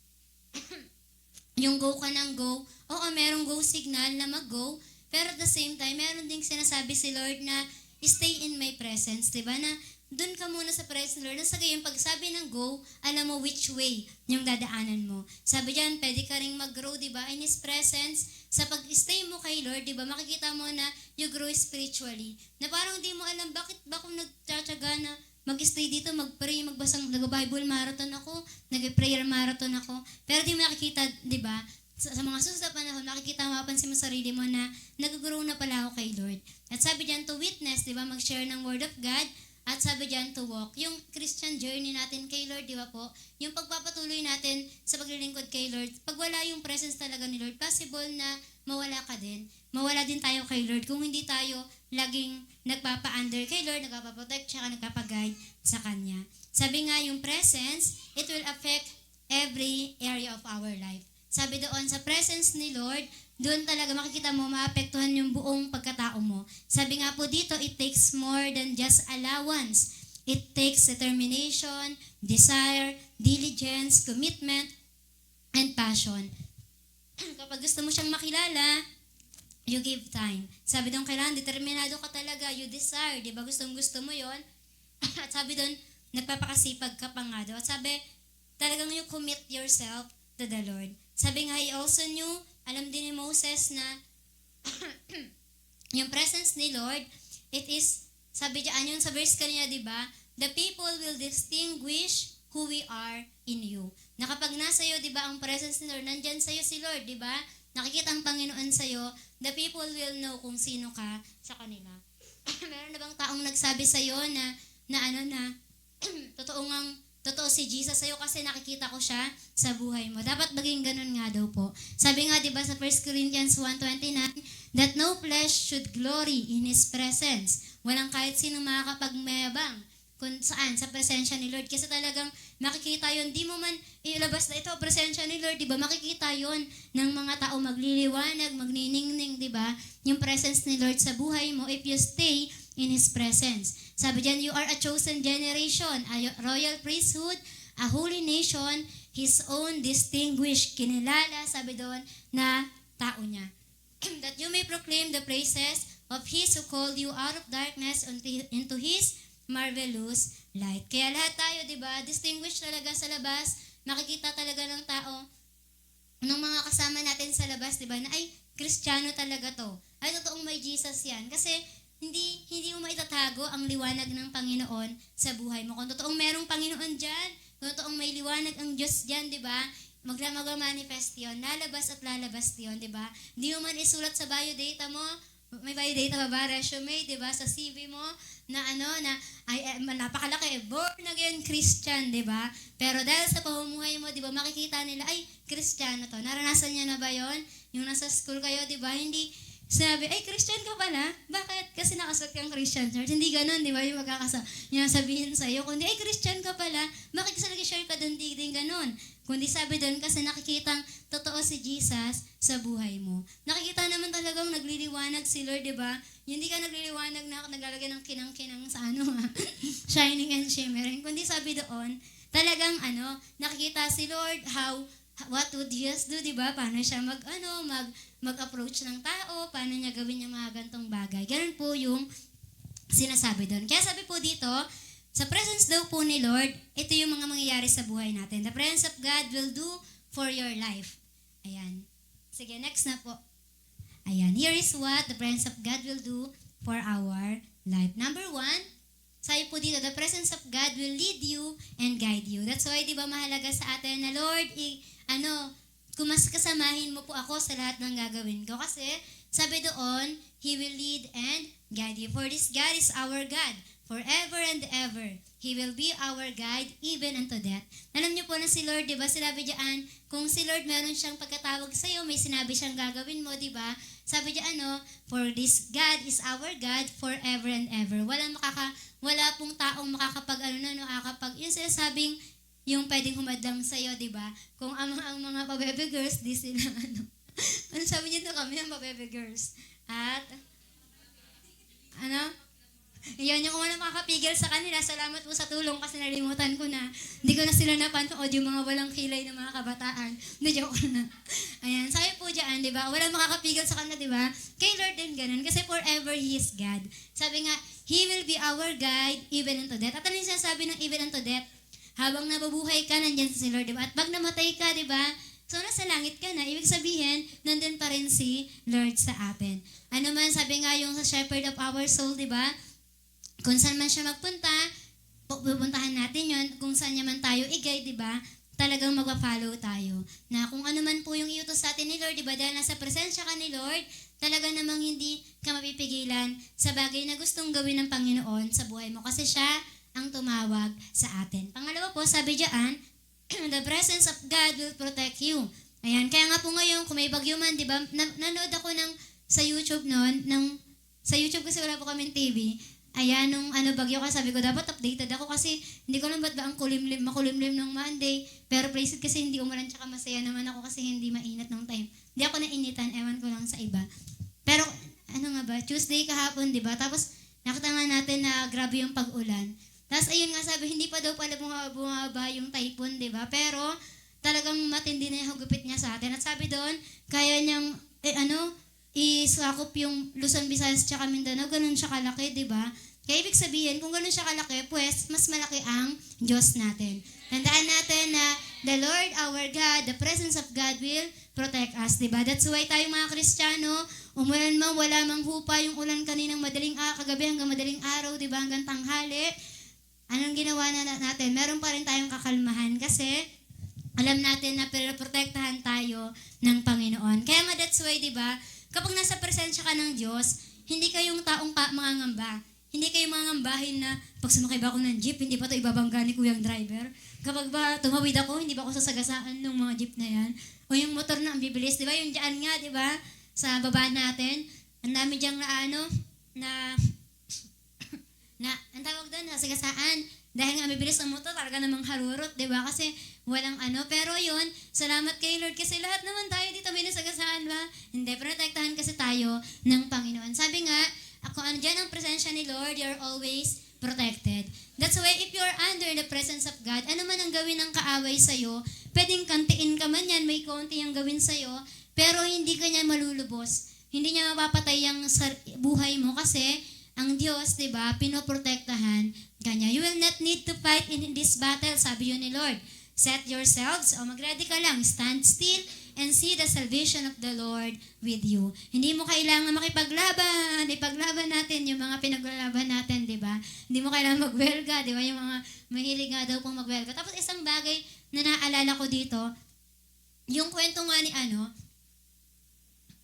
Yung go ka ng go. Oo, merong go signal na mag-go. Pero at the same time, meron ding sinasabi si Lord na stay in my presence, di ba? Na doon ka muna sa presence Lord. Nasa gayon, pag sabi ng go, alam mo which way yung dadaanan mo. Sabi diyan, pwede ka ring mag-grow, di ba? In His presence, sa pag-stay mo kay Lord, di ba? Makikita mo na you grow spiritually. Na parang di mo alam, bakit ba kung nagtsatsaga na mag-stay dito, mag-pray, magbasang, nag-Bible marathon ako, nag-prayer marathon ako. Pero di mo nakikita, di ba? Sa mga susunod na panahon, makikita mo, mapansin mo sarili mo na nag-grow na pala ako kay Lord. At sabi diyan, to witness, di ba? Mag-share ng Word of God. At sabi diyan, to walk. Yung Christian journey natin kay Lord, di ba po? Yung pagpapatuloy natin sa paglilingkod kay Lord, pag wala yung presence talaga ni Lord, possible na mawala ka din. Mawala din tayo kay Lord kung hindi tayo laging nagpapa-under kay Lord, nagpapaprotect, tsaka nagpapag-guide sa Kanya. Sabi nga, yung presence, it will affect every area of our life. Sabi doon, sa presence ni Lord, doon talaga makikita mo, maapektuhan yung buong pagkatao mo. Sabi nga po dito, it takes more than just allowance. It takes determination, desire, diligence, commitment, and passion. Kapag gusto mo siyang makilala, you give time. Sabi doon, kailangan determinado ka talaga, you desire, di ba? Gusto mo yon. At sabi doon, nagpapakasipag ka pa nga daw. At sabi, talagang you commit yourself to the Lord. Sabi nga, he also knew, alam din ni Moses na yung presence ni Lord, it is, sabi diyan yun sa verse kanina, di ba? The people will distinguish who we are in you. Na kapag nasa iyo, di ba, ang presence ni Lord, nandyan sa iyo si Lord, di ba? Nakikita ang Panginoon sa iyo, the people will know kung sino ka sa kanila. Meron na bang taong nagsabi sa iyo na totoo si Jesus sa'yo kasi nakikita ko siya sa buhay mo. Dapat maging ganun nga daw po. Sabi nga, di ba, sa 1 Corinthians 1:29, that no flesh should glory in His presence. Walang kahit sino makakapagmayabang kung saan, sa presensya ni Lord. Kasi talagang makikita yon, di mo man ilabas na ito, presensya ni Lord, di ba? Makikita yon ng mga tao magliliwanag, magniningning, di ba? Yung presence ni Lord sa buhay mo if you stay in His presence. Sabi diyan, you are a chosen generation, a royal priesthood, a holy nation, His own distinguished, kinilala, sabi doon, na tao niya. That you may proclaim the praises of His who called you out of darkness into His marvelous light. Kaya lahat tayo, di ba, distinguished talaga sa labas, makikita talaga ng tao, ng mga kasama natin sa labas, di ba, na ay, Kristiyano talaga to. Ay, totoong may Jesus yan. Kasi, hindi mo maitatago ang liwanag ng Panginoon sa buhay mo. Kung totoong merong Panginoon dyan, kung totoong may liwanag ang Diyos dyan, di ba? Mag-manifest yun, lalabas at lalabas yun, di ba? Hindi mo man isulat sa biodata mo, may biodata ba, resume, di ba? Sa CV mo, na napakalaki, born again Christian, di ba? Pero dahil sa pamumuhay mo, di ba, makikita nila, ay, Kristiyano to. Naranasan niya na ba yon? Yung nasa school kayo, di ba? Hindi, sabi, ay, Christian ka pala? Bakit? Kasi nakasuot kang Christian shirt. Hindi ganun, di ba? Yung yung sabihin sa'yo, kundi, ay, Christian ka pala? Bakit kasi nag-share ka doon? Di din ganun. Kundi sabi doon, kasi nakikitang totoo si Jesus sa buhay mo. Nakikita naman talagang nagliliwanag si Lord, di ba? Hindi ka nagliliwanag na naglalagay ng kinang-kinang sa shining and shimmering. Kundi sabi doon, talagang nakikita si Lord, what would Jesus do, di ba? Paano siya mag-approach ng tao, paano niya gawin yung mga gantong bagay. Ganun po yung sinasabi doon. Kaya sabi po dito, sa presence daw po ni Lord, ito yung mga mangyayari sa buhay natin. The presence of God will do for your life. Ayan. Sige, next na po. Ayan. Here is what the presence of God will do for our life. Number 1, sabi po dito, the presence of God will lead you and guide you. That's why, di ba, mahalaga sa atin na, Lord, kung mas kasamahin mo po ako sa lahat ng gagawin ko. Kasi, sabi doon, He will lead and guide you. For this God is our God, forever and ever. He will be our guide, even unto death. Alam niyo po na si Lord, di ba, sinabi diyan, kung si Lord meron siyang pagkatawag sa iyo, may sinabi siyang gagawin mo, di ba? Sabi diyan, for this God is our God, forever and ever. Wala pong taong yung sinasabing, yung pwedeng humadlang sa'yo, di ba? Kung ang mga pa-baby girls, di sila, ano sabi niyo kami, ang pa-baby girls? At, Ano? Iyon yung walang makakapigil sa kanila. Salamat po sa tulong kasi nalimutan ko na. Hindi ko na sila napanood yung mga walang kilay ng mga kabataan. Hindi, joke na. Ayan, sabi po dyan, di ba? Walang makakapigil sa kanila, di ba? Kay Lord din ganun kasi forever He is God. Sabi nga, He will be our guide even unto death. At ano yung sinasabi ng even unto death? Habang nababuhay ka, nandyan si Lord, di ba? At pag namatay ka, di ba? So, nasa langit ka na. Ibig sabihin, nandun pa rin si Lord sa atin. Ano man, sabi nga yung sa shepherd of our soul, di ba? Kung saan man siya magpunta, pupuntahan natin yon. Kung saan niya man tayo igay, di ba? Talagang magpa-follow tayo. Na kung ano man po yung iutos sa atin ni Lord, di ba? Dahil nasa presensya ka ni Lord, talaga namang hindi ka mapipigilan sa bagay na gustong gawin ng Panginoon sa buhay mo. Kasi siya ang tumawag sa atin. Pangalawa po, sabi diyan, the presence of God will protect you. Ayan, kaya nga po ngayon, kung may bagyo man, di ba? Nanood ako sa YouTube noon, sa YouTube kasi wala po kaming TV. Ayan, nung bagyo ka, sabi ko, dapat updated ako kasi hindi ko alam ba't ba ang makulimlim ng Monday. Pero praise it kasi hindi umulan, tsaka masaya naman ako kasi hindi mainit ng time. Hindi ako nainitan, ewan ko lang sa iba. Pero, Tuesday kahapon, di ba? Tapos, nakita nga natin na grabe yung pag-ulan. Tapos, ayun nga sabi, hindi pa daw pala bumaba yung typhoon, di ba? Pero, talagang matindi na yung hugupit niya sa atin. At sabi doon, kaya niyang, isakop yung Luzon, Visayas, tsaka Mindanao, ganun siya kalaki, di ba? Kaya ibig sabihin, kung ganun siya kalaki, pues, mas malaki ang Diyos natin. Tandaan natin na the Lord, our God, the presence of God will protect us, di ba? That's why tayo mga Kristiyano, umulan man, wala mang hupa yung ulan kaninang kagabi hanggang madaling araw, di ba? Hanggang tanghali. Anong ginawa natin? Meron pa rin tayong kakalmahan kasi alam natin na protektahan tayo ng Panginoon. Kaya nga that's why, di ba, kapag nasa presensya ka ng Diyos, hindi kayong taong mangangamba. Hindi kayo mangangambahin na pag sumakay ba ako ng jeep, hindi pa ito ibabangga ni kuyang driver. Kapag ba tumawid ako, hindi ba ako sasagasaan ng mga jeep na yan? O yung motor na ang bibilis, di ba? Yung dyan nga, di ba? Sa baba natin, ang dami diyang ang tawag doon, nasagasaan. Dahil nga bibilis ang motor, talaga namang harurot, di ba? Kasi walang Pero yun, salamat kay Lord kasi lahat naman tayo dito may nasagasaan ba? Hindi, protektahan kasi tayo ng Panginoon. Sabi nga, kung dyan ang presensya ni Lord, you're always protected. That's why if you're under the presence of God, ano man ang gawin ng kaaway sa'yo, pwedeng kantiin ka man yan, may konti ang gawin sa'yo, pero hindi ka niya malulubos. Hindi niya mapapatay ang buhay mo kasi ang Diyos, di ba, pinoprotektahan kanya. You will not need to fight in this battle, sabi yun ni Lord. Set yourselves, mag-ready ka lang, stand still, and see the salvation of the Lord with you. Hindi mo kailangan makipaglaban, ipaglaban natin yung mga pinaglalaban natin, di ba? Hindi mo kailangan magwelga, di ba? Yung mga mahilig nga daw pong magwelga. Tapos isang bagay na naalala ko dito, yung kwento nga ni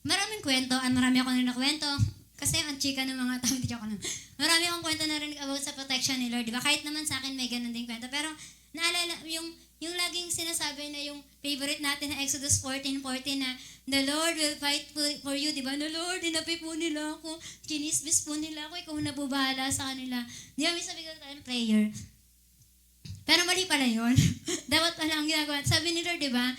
maraming kwento, marami ako na kwento, kasi ang chika ng mga tao, hindi ako na. Marami akong kwento na rin about sa protection ni Lord, di ba? Kahit naman sa akin may ganun din kwento. Pero naalala, yung laging sinasabi na yung favorite natin na Exodus 14:14 na the Lord will fight for you, di ba? No, Lord, inapi po nila ako, chinisbis po nila ako, ikaw na po bahala sa kanila. Di ba, may sabi ko tayong prayer. Pero mali pala yun. Dapat pala ang ginagawa. Sabi ni Lord, di ba,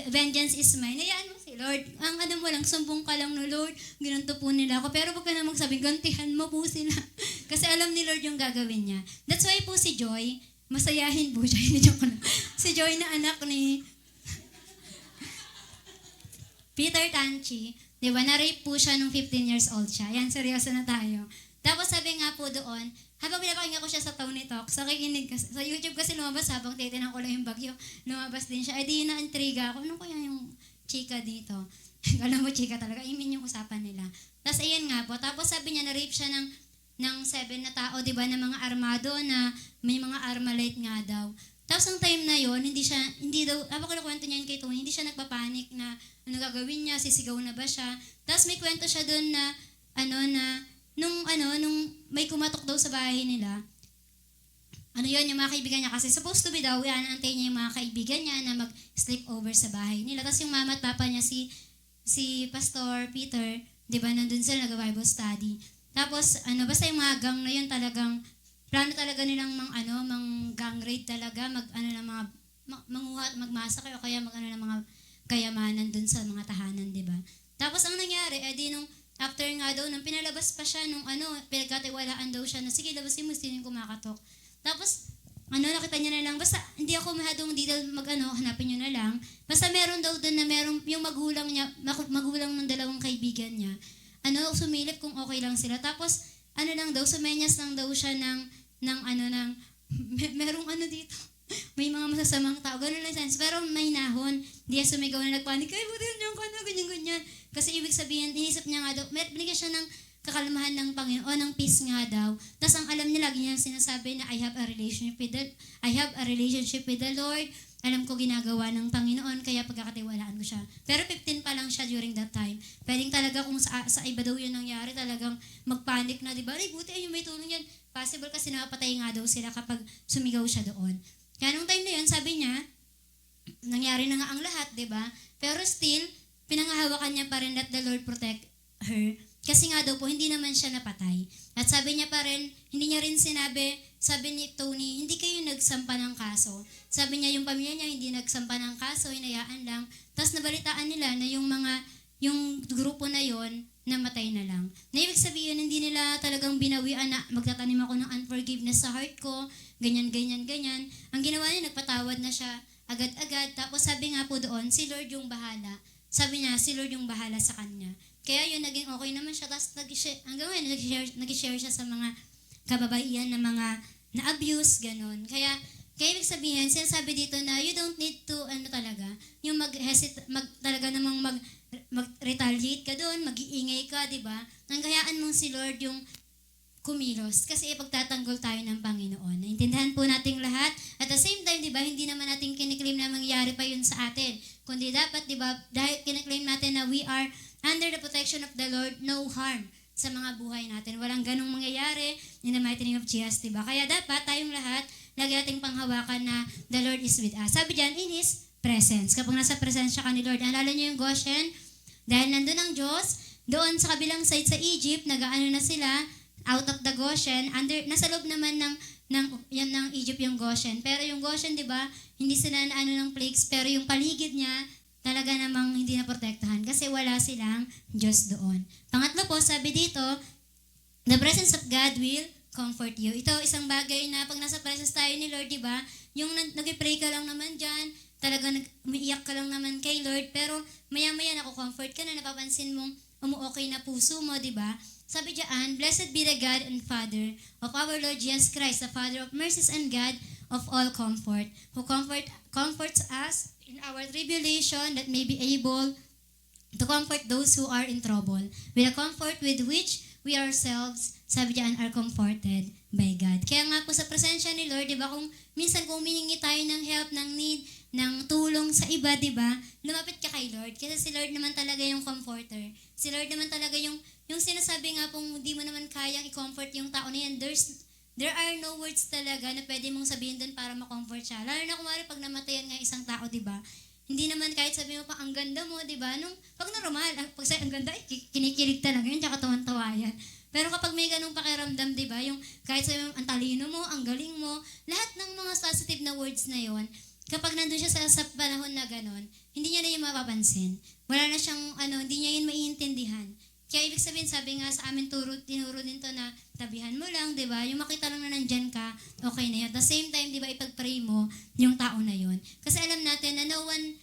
vengeance is mine. Hayaan mo si Lord. Ang mo lang, sumbong ka lang, no Lord, ginanto po nila ako. Pero huwag ka na magsabing, gantihan mo po sila. Kasi alam ni Lord yung gagawin niya. That's why po si Joy, masayahin po siya. Hindi ko na. Si Joy na anak ni Peter Tanchi, di ba, na-rape po siya nung 15 years old siya. Yan, seryoso na tayo. Tapos sabi nga po doon, habang pinapakinggan ko siya sa Tony Talk, sa YouTube kasi lumabas habang titinan ko lang yung bagyo, lumabas din siya. Di na-intriga ako, ano kaya yung chika dito? Alam mo, chika talaga, imin yung usapan nila. Tapos ayun nga po, tapos sabi niya, na-rape siya ng 7 na tao, di ba, na mga armado na may mga armalite nga daw. Tapos ang time na yon, hindi daw, habang kinukwento niya kay Tony, hindi siya nagpapanik na ano gagawin niya, sisigaw na ba siya. Tapos may kwento siya doon na, nung may kumatok daw sa bahay nila, yung mga kaibigan niya, kasi supposed to be daw, antay niya yung mga kaibigan niya na mag-sleep over sa bahay nila. Tapos yung mama at papa niya, si Pastor Peter, di ba, nandun sila nag-Bible study. Tapos, basta yung mga gang na yun talagang, plano talaga nilang mang gang raid talaga, manguha at magmasakay o kaya ng mga kayamanan dun sa mga tahanan, di ba? Tapos ang nangyari, nung after nga daw, nung pinalabas pa siya, nung pinagkatiwalaan daw siya na, sige, labasin mo, sino yung kumakatok. Tapos, nakita niya na lang, basta hindi ako mahadong detail hanapin niyo na lang. Basta meron daw doon na meron, yung magulang niya, magulang ng dalawang kaibigan niya, sumilip kung okay lang sila. Tapos, lang daw, sumenyas lang daw siya merong dito. May mga masasamang tao, ganun lang sense. Pero may nahon, di siya sumigaw na nagpanik, ay, buti niyo ka na, ganyan-ganyan. Kasi ibig sabihin, inisip niya nga daw, binigyan siya ng kakalmahan ng Panginoon, ng peace nga daw. Tapos ang alam niya, lagi niya sinasabi na I have a relationship with the Lord. Alam ko ginagawa ng Panginoon, kaya pagkakatiwalaan ko siya. Pero 15 pa lang siya during that time. Pwedeng talaga kung sa iba daw yun nangyari, talagang magpanik na, di ba? Ay, buti ayun, may tulong yan. Possible kasi napatay nga daw sila kapag sumigaw siya doon. Kaya nung time na yun, sabi niya, nangyari na nga ang lahat, di ba? Pero still, pinangahawakan niya pa rin that the Lord protect her. Kasi nga daw po, hindi naman siya napatay. At sabi niya pa rin, hindi niya rin sinabi, sabi ni Tony, hindi kayo nagsampa ng kaso. Sabi niya, yung pamilya niya hindi nagsampa ng kaso, hinayaan lang. Tapos nabalitaan nila na yung grupo na yon namatay na lang. Na ibig sabihin, hindi nila talagang binawian na magtatanim ako ng unforgiveness sa heart ko, ganyan. Ang ginawa niya, nagpatawad na siya agad-agad. Tapos sabi nga po doon, si Lord yung bahala. Sabi niya, si Lord yung bahala sa kanya. Kaya yun, naging okay naman siya. Tapos hanggang ngayon, nag-share siya sa mga kababaihan na mga na-abuse, ganun. Kaya ibig sabihin, sinasabi dito na you don't need to, yung talaga namang mag-retaliate ka doon, mag-iingay ka, di ba? Nanggayaan mong si Lord yung kumilos kasi ipagtatanggol tayo ng Panginoon. Naintindihan po nating lahat. At the same time, di ba, hindi naman natin kiniklaim na mangyari pa yun sa atin. Kundi dapat, di ba, dahil kiniklaim natin na we are under the protection of the Lord, no harm sa mga buhay natin. Walang ganong mangyayari in the mighty name of Jesus, di ba? Kaya dapat tayong lahat, lagi nating panghawakan na the Lord is with us. Sabi dyan, in His presence. Kapag nasa presensya ka ni Lord, alala niyo yung Goshen, dahil nandun ang Diyos, doon sa kabilang side sa Egypt, nag-aano na sila, out of the Goshen, nasa loob naman ng Egypt yung Goshen. Pero yung Goshen, di ba, hindi sila ng plagues, pero yung paligid niya, talaga namang hindi na protektahan kasi wala silang Diyos doon. Pangatlo po, sabi dito, the presence of God will comfort you. Ito, isang bagay na pag nasa presence tayo ni Lord, di ba, yung nag-pray ka lang naman dyan, talaga umiiyak ka lang naman kay Lord, pero maya-maya nako-comfort ka na, napapansin mong umuokay na puso mo, di ba? Sabi diyan, blessed be the God and Father of our Lord Jesus Christ, the Father of mercies and God of all comfort, who comforts us in our tribulation, that may be able to comfort those who are in trouble, with a comfort with which we ourselves, sabi diyan, are comforted by God. Kaya nga po sa presensya ni Lord, di ba, kung minsan kung humihingi tayo ng help, ng need, ng tulong sa iba, di ba, lumapit ka kay Lord. Kasi si Lord naman talaga yung comforter. Si Lord naman talaga yung sinasabi nga kung di mo naman kayang i-comfort yung tao na yan, there are no words talaga na pwede mong sabihin doon para ma-comfort siya. Lalo na kumari pag namatayan nga isang tao, di ba? Hindi naman kahit sabi mo pa, ang ganda mo, di ba? Pag normal, pag ang ganda, kinikilig talaga yun, tsaka tawan-tawa yan. Pero kapag may ganung pakiramdam, di ba? Yung kahit sabi mo, ang talino mo, ang galing mo, lahat ng mga positive na words na yon, kapag nandun siya sa panahon na ganon, hindi niya na yung mapapansin. Wala na siyang, hindi niya yun maiintindihan. Kaya ibig sabihin, sabi nga sa amin, tinuro din to na tabihan mo lang, di ba? Yung makita lang na nandyan ka, okay na yun. At the same time, di ba, ipag-pray mo yung tao na yun. Kasi alam natin na no one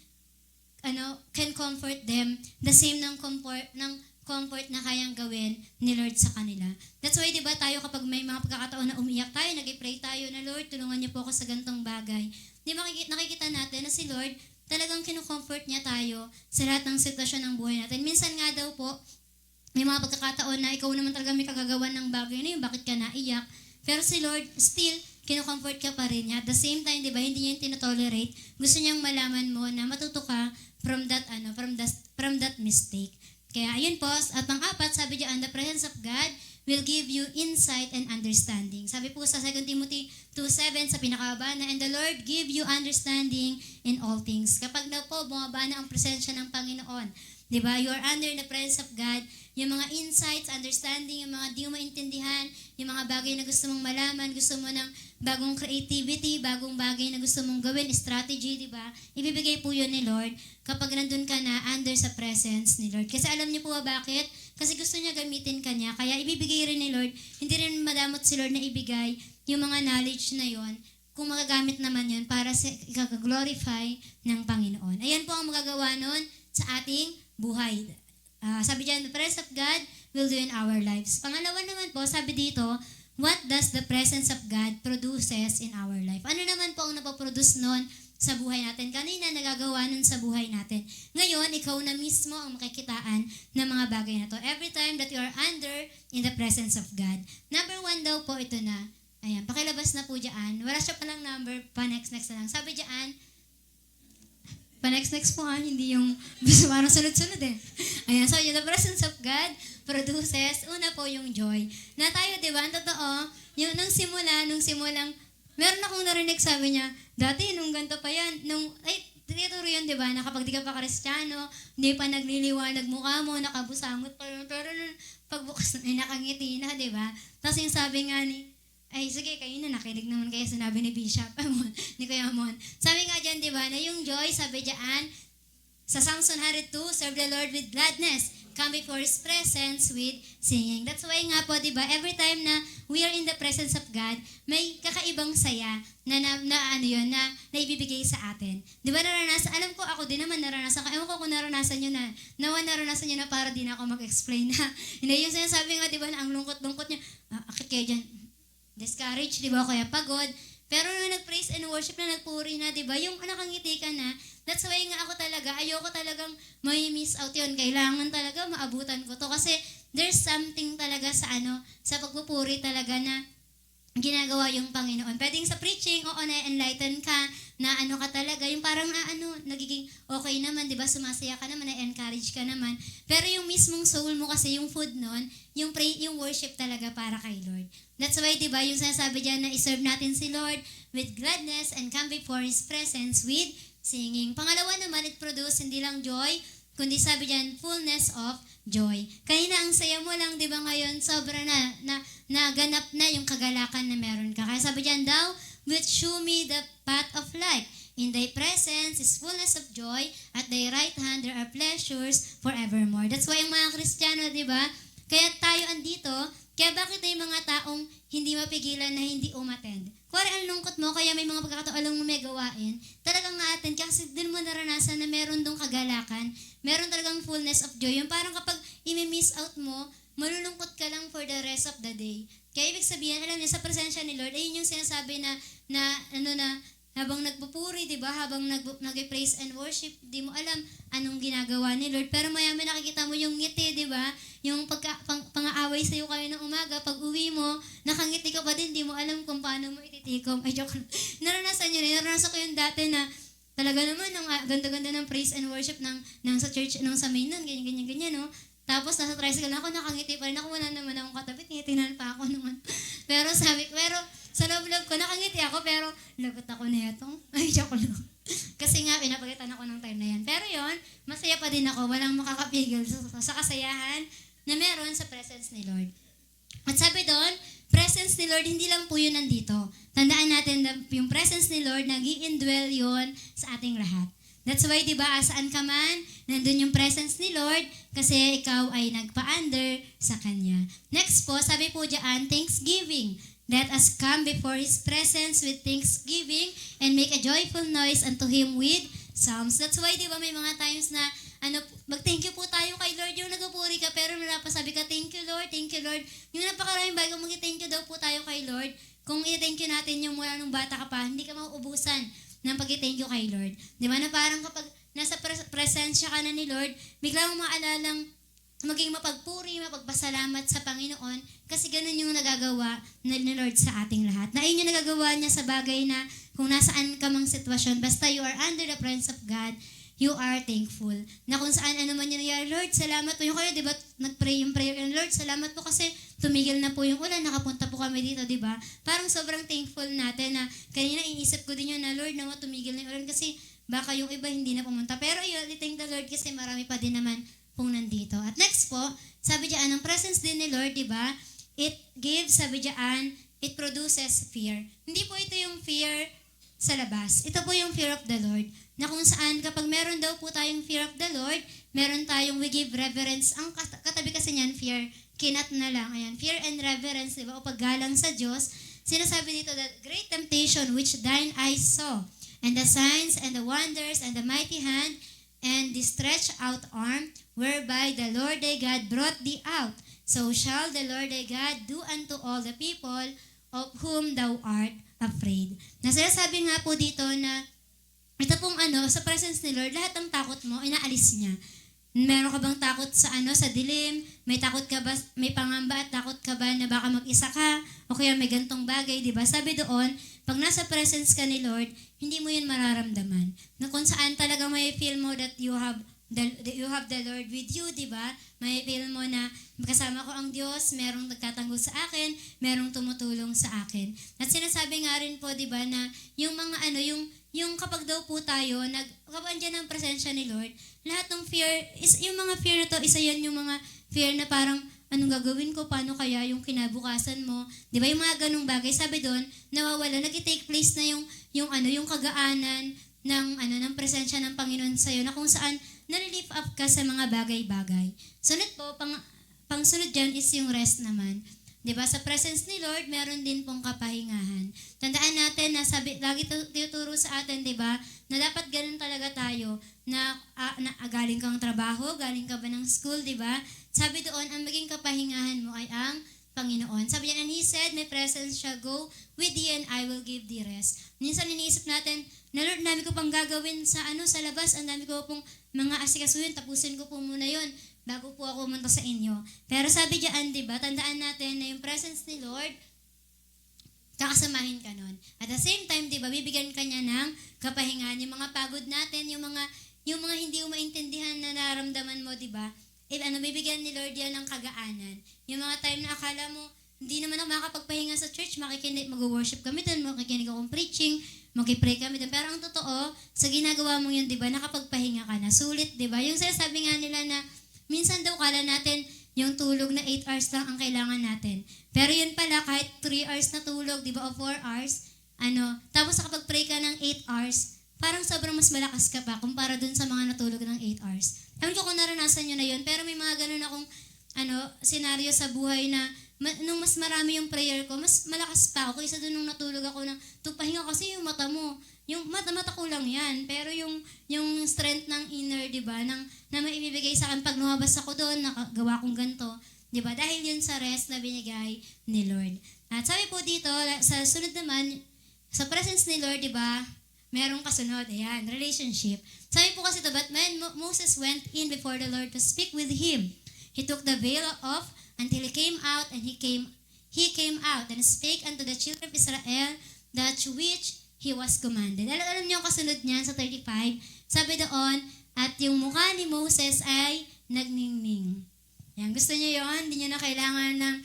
can comfort them the same ng comfort na kayang gawin ni Lord sa kanila. That's why, di ba, tayo kapag may mga pagkakataon na umiyak tayo, nag-pray tayo na, Lord, tulungan niyo po ako sa gantong bagay. Di ba, nakikita natin na si Lord, talagang kinukomfort niya tayo sa lahat ng sitwasyon ng buhay natin. Minsan nga daw po, may mga pagkakataon na ikaw naman talaga may kagagawa ng bagay na yun, bakit ka naiyak? Pero si Lord, still, kinukomfort ka pa rin niya. At the same time, di ba, hindi niya yung tinotolerate. Gusto niyang malaman mo na matuto ka from that mistake. Kaya ayun po, at pang-apat, sabi diyan, the presence of God will give you insight and understanding. Sabi po sa 2 Timothy 2:7 sa pinakababa na, and the Lord give you understanding in all things. Kapag na po bumaba na ang presensya ng Panginoon, Di ba? You are under the presence of God. Yung mga insights, understanding, yung mga di mo maintindihan, yung mga bagay na gusto mong malaman, gusto mo ng bagong creativity, bagong bagay na gusto mong gawin, strategy, di ba? Ibibigay po yun ni Lord kapag nandun ka na under sa presence ni Lord. Kasi alam niyo po ba bakit? Kasi gusto niya gamitin ka niya. Kaya ibibigay rin ni Lord, hindi rin madamot si Lord na ibigay yung mga knowledge na yon kung magagamit naman yun para sa ikaka-glorify ng Panginoon. Ayan po ang magagawa nun sa ating buhay. Sabi dyan, the presence of God will do in our lives. Pangalawa naman po, sabi dito, what does the presence of God produces in our life? Ano naman po ang napoproduce nun sa buhay natin? Kanina nagagawa nun sa buhay natin. Ngayon, ikaw na mismo ang makikitaan ng mga bagay na to. Every time that you are under in the presence of God. Number 1 daw po, ito na. Ayan, pakilabas na po dyan. Wala siya palang number, pa-next na lang. Sabi dyan, pa-next po hindi yung parang sunod-sunod eh. Ayan, so the presence of God produces, una po yung joy. Na tayo, di ba, ang totoo, yung nung simulang, meron akong narinig, sabi niya, dati nung ganito pa yan, tinituro yun, di ba, na kapag di ka pa Kristiyano, hindi pa nagliliwanag mukha mo, nakabusangot pa yun, pero nung pagbukas na, nakangiti na, di ba? Tapos yung sabi nga ay sige, kayo na, nakinig naman kayo sinabi ni Bishop, ni Kuya Amon. Sabi nga dyan, di ba, na yung joy, sabi dyan, sa Psalms 102, serve the Lord with gladness, come before His presence with singing. That's why nga po, di ba, every time na we are in the presence of God, may kakaibang saya na ibibigay sa atin. Di ba naranasan, alam ko, ako din naman naranasan, ewan ko kung naranasan nyo naranasan nyo na para din ako mag-explain na, hindi yung sinasabi nga, di ba, na ang lungkot-lungkot niya, akit kayo dyan, discouraged, di ba, kaya pagod. Pero nung nag-praise and worship na, nagpuri na, di ba, yung nakangiti ka na, that's why nga ako talaga, ayoko talagang may miss out yun. Kailangan talaga maabutan ko to. Kasi there's something talaga sa sa pagpupuri talaga na ginagawa yung Panginoon. Pwedeng sa preaching, oo, na-enlighten ka, na ka talaga, yung parang nagiging okay naman, di ba, sumasaya ka naman, na-encourage ka naman. Pero yung mismong soul mo kasi, yung food nun, yung worship talaga para kay Lord. That's why, di ba, yung sinasabi dyan na iserve natin si Lord with gladness and come before His presence with singing. Pangalawa naman, it produce hindi lang joy, kundi sabi dyan, fullness of joy. Kanina ang saya mo lang, di ba ngayon, sobra naganap na yung kagalakan na meron ka. Kaya sabi dyan, thou wilt show me the path of life. In thy presence is fullness of joy. At thy right hand there are pleasures forevermore. That's why yung mga Kristiyano, di ba? Kaya tayo andito, kaya bakit may mga taong hindi mapigilan na hindi umattend? Kuwari ang lungkot mo, kaya may mga pagkakataon lang mo may gawain, talagang nga-attend kasi din mo naranasan na meron dong kagalakan, meron talagang fullness of joy. Yung parang kapag i-miss out mo, malulungkot ka lang for the rest of the day. Kaya ibig sabihin, alam niyo, sa presensya ni Lord, ayun yung sinasabi na habang nagpupuri, di ba? Habang nag-praise and worship, di mo alam anong ginagawa ni Lord. Pero maya-maya nakikita mo yung ngiti, di ba? Yung pang-aaway sa'yo kayo ng umaga, pag uwi mo, nakangiti ka pa din, di mo alam kung paano mo ititikom. Ay, joke lang. Naranasan ko yung dati na talaga naman, ang ganda-ganda ng praise and worship ng sa church, sa main nun, ganyan, no? Tapos, nasa tricycle na ako, nakangiti pa rin ako, wala naman akong katabi, tinitinan pa ako naman. Pero sa loob-loob ko, nakangiti ako, pero lagot ako na ito. Ay, joke lang. Kasi nga, pinapagitan ako ng time na yan. Pero yon, masaya pa din ako, walang makakapigil sa kasayahan na meron sa presence ni Lord. At sabi doon, presence ni Lord, hindi lang po yun nandito. Tandaan natin na yung presence ni Lord, nag-i-indwell yun sa ating lahat. That's why, di ba, saan ka man, nandun yung presence ni Lord kasi ikaw ay nagpa-under sa Kanya. Next po, sabi po diyan, thanksgiving. Let us come before His presence with thanksgiving and make a joyful noise unto Him with psalms. That's why, di ba, may mga times na mag-thank you po tayo kay Lord, yung nagpupuri ka, pero sabi ka, thank you Lord, yung napakaraming bagay, mag-thank you daw po tayo kay Lord. Kung i-thank you natin yung mula nung bata ka pa, hindi ka mauubusan ng pag-thank you kay Lord. Di ba na parang kapag nasa presensya ka na ni Lord, bigla mong maalalang maging mapagpuri, mapagpasalamat sa Panginoon kasi ganun yung nagagawa ni Lord sa ating lahat. Na ayun yung nagagawa niya sa bagay na kung nasaan ka mang sitwasyon, basta you are under the presence of God, you are thankful. Na kung saan man yun nangyari, Lord, salamat po. Yung kayo, di ba, nag-pray yung prayer, Lord, salamat po kasi tumigil na po yung ulan, nakapunta po kami dito, di ba? Parang sobrang thankful natin na kanina iisip ko din yun na, Lord, tumigil na yung ulan kasi baka yung iba hindi na pumunta. Pero yun, I thank the Lord kasi marami pa din naman pong nandito. At next po, sabi diyan, ang presence din ni Lord, di ba? It gives, sabi diyan, it produces fear. Hindi po ito yung fear sa labas. Ito po yung fear of the Lord. Na kung saan, kapag meron daw po tayong fear of the Lord, meron tayong we give reverence. Ang katabi kasi niyan, fear, kinat na lang. Ayan, fear and reverence, di ba? O paggalang sa Diyos. Sinasabi dito that great temptation which thine eyes saw, and the signs and the wonders and the mighty hand and the stretched out arm, whereby the Lord thy God brought thee out. So shall the Lord thy God do unto all the people of whom thou art afraid. Nasasabi nga po dito na ito pong sa presence ni Lord, lahat ng takot mo, inaalis niya. Meron ka bang takot sa sa dilim? May takot ka ba, may pangamba at takot ka ba na baka mag-isa ka? O kaya may gantong bagay, di ba? Sabi doon, pag nasa presence ka ni Lord, hindi mo yun mararamdaman. Na kung saan talaga may feel mo that you have the Lord with you, di ba? May feel mo na kasama ko ang Diyos, merong nagtatanggol sa akin, merong tumutulong sa akin. At sinasabi nga rin po, di ba, na yung mga yung kapag daw po tayo, kapag andyan ang presensya ni Lord, lahat ng fear, yung mga fear na to, isa yan yung mga fear na parang, anong gagawin ko, paano kaya yung kinabukasan mo, di ba, yung mga ganong bagay, sabi doon, nawawala, nag-take place na yung kagaanan ng presensya ng Panginoon sa'yo, na kung saan, nalilift up ka sa mga bagay-bagay. Sunod po, pangsunod dyan is yung rest naman. Diba? Sa presence ni Lord, meron din pong kapahingahan. Tandaan natin na lagi tinuturo sa atin, diba? Na dapat ganun talaga tayo na galing kang trabaho, galing ka ba ng school, diba? Sabi doon, ang maging kapahingahan mo ay ang Panginoon. Sabi niya, and He said, my presence shall go with thee and I will give thee rest. Minsan iniisip natin, na Lord, dami ko pang gagawin sa labas, ang dami ko pong mga asikasuhin, tapusin ko po muna yon bago po ako pumunta sa inyo. Pero sabi diyan, di ba, tandaan natin na yung presence ni Lord, kakasamahin ka nun. At the same time, di ba, bibigyan ka niya ng kapahingahan. Yung mga pagod natin, yung mga hindi mo maintindihan na nararamdaman mo, di ba, bibigyan ni Lord yan ng kagaanan. Yung mga time na akala mo, hindi naman ako makakapagpahinga sa church, mag-worship kami doon, makikinig akong preaching, mag-pray kami doon. Pero ang totoo, sa ginagawa mo yun, di ba, nakapagpahinga ka na. Sulit, di ba? Yung sinasabi nga nila na, minsan daw kala natin, yung tulog na 8 hours lang ang kailangan natin. Pero yun pala, kahit 3 hours na tulog, di ba, o 4 hours, tapos nakapag-pray ka ng 8 hours, parang sobrang mas malakas ka pa kumpara dun sa mga natulog ng 8 hours. Ewan ko kung naranasan nyo na yun, pero may mga ganun akong, senaryo sa buhay na, nung mas marami yung prayer ko, mas malakas pa ako kaysa dun nung natulog ako ng tupahinga kasi yung mata mo. Yung mata ko lang yan, pero yung strength ng inner, di ba, na maibibigay sa akin pag lumabas ako doon, nakagawa kong ganito, di ba, dahil yun sa rest na binigay ni Lord. At sabi po dito, sa sunod naman, sa presence ni Lord, di ba, merong kasunod, ayan, relationship. Sabi po kasi ito, but when Moses went in before the Lord to speak with him, he took the veil off until he came out, and he came out and spake unto the children of Israel that which he was commanded. Alam niyo ang kasunod niyan sa 35, sabi doon, at yung mukha ni Moses ay nagningning. Yan, gusto niyo yon? Hindi niyo na kailangan ng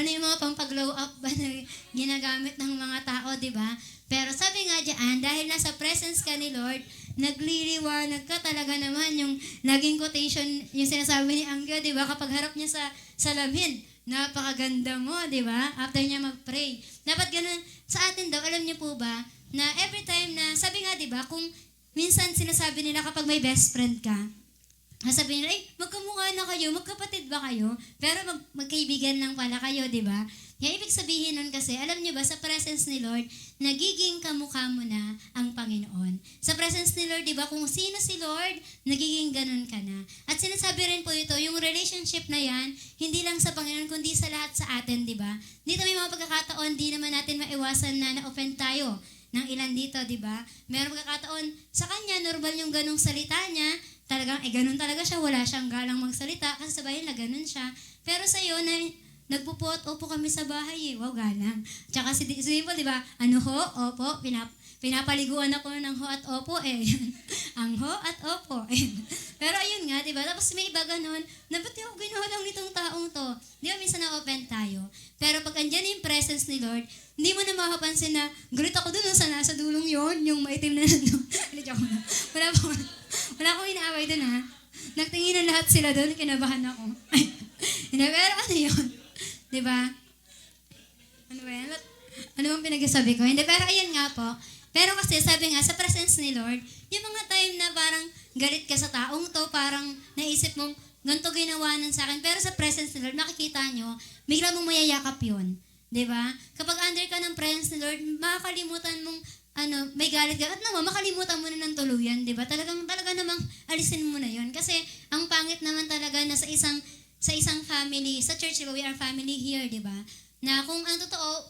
yung mga pampag-glow up ba na ginagamit ng mga tao, di ba? Pero sabi nga diyan, dahil nasa presence ka ni Lord, nagliliwanag ka talaga naman yung naging quotation, yung sinasabi ni Angga, di ba? Kapag harap niya sa salamin, napakaganda mo, di ba? After niya mag-pray. Dapat ganun. Sa atin daw, alam niyo po ba, na every time na, sabi nga, di ba, kung minsan sinasabi nila kapag may best friend ka, sabi nila, magkamukha na kayo, magkapatid ba kayo? Pero magkaibigan lang pala kayo, di ba? Yung ibig sabihin nun kasi, alam niyo ba, sa presence ni Lord, nagiging kamukha mo na ang Panginoon. Sa presence ni Lord, di ba, kung sino si Lord, nagiging ganun ka na. At sinasabi rin po ito, yung relationship na yan, hindi lang sa Panginoon, kundi sa lahat sa atin, di ba? Dito may mga pagkakataon, di naman natin maiwasan na na-offend tayo ng ilan dito, di ba? Meron pagkakataon, sa kanya, normal yung ganung salita niya, talagang, ganun talaga siya, wala siyang galang magsalita, kasi sabahin na ganun siya. Pero sa'yo, nagpupot, opo kami sa bahay wow, galang. Tsaka si Dimple, di ba, opo, pinapaliguan ako ng ho at opo, ang ho at opo. Pero ayun nga, di ba, tapos may iba ganun, na ba't yung ginawalang nitong taong to? Di ba, minsan na-open tayo. Pero pag andyan yung presence ni Lord, hindi mo na makapansin na, galit ako dun sa nasa dulong yon yung maitim na wala akong inaaway dun, ha? Nagtingin na lahat sila doon, kinabahan ako. Hindi, pero ano yun? Di ba? Ano ba yan? Ano bang pinagsasabi ko? Hindi, pero ayan nga po. Pero kasi sabi nga, sa presence ni Lord, yung mga time na parang galit ka sa taong to, parang naisip mong, ganito ginawa nun sa akin. Pero sa presence ni Lord, makikita nyo, bigla mong mayayakap yun. Diba? Kapag under ka ng presence ni Lord, makakalimutan mong, may galit ka. At naman, makalimutan mo na ng tuluyan. Diba? Talaga namang alisin mo na yun. Kasi, ang pangit naman talaga na sa isang family, sa church, diba? We are family here, diba? Na kung ang totoo,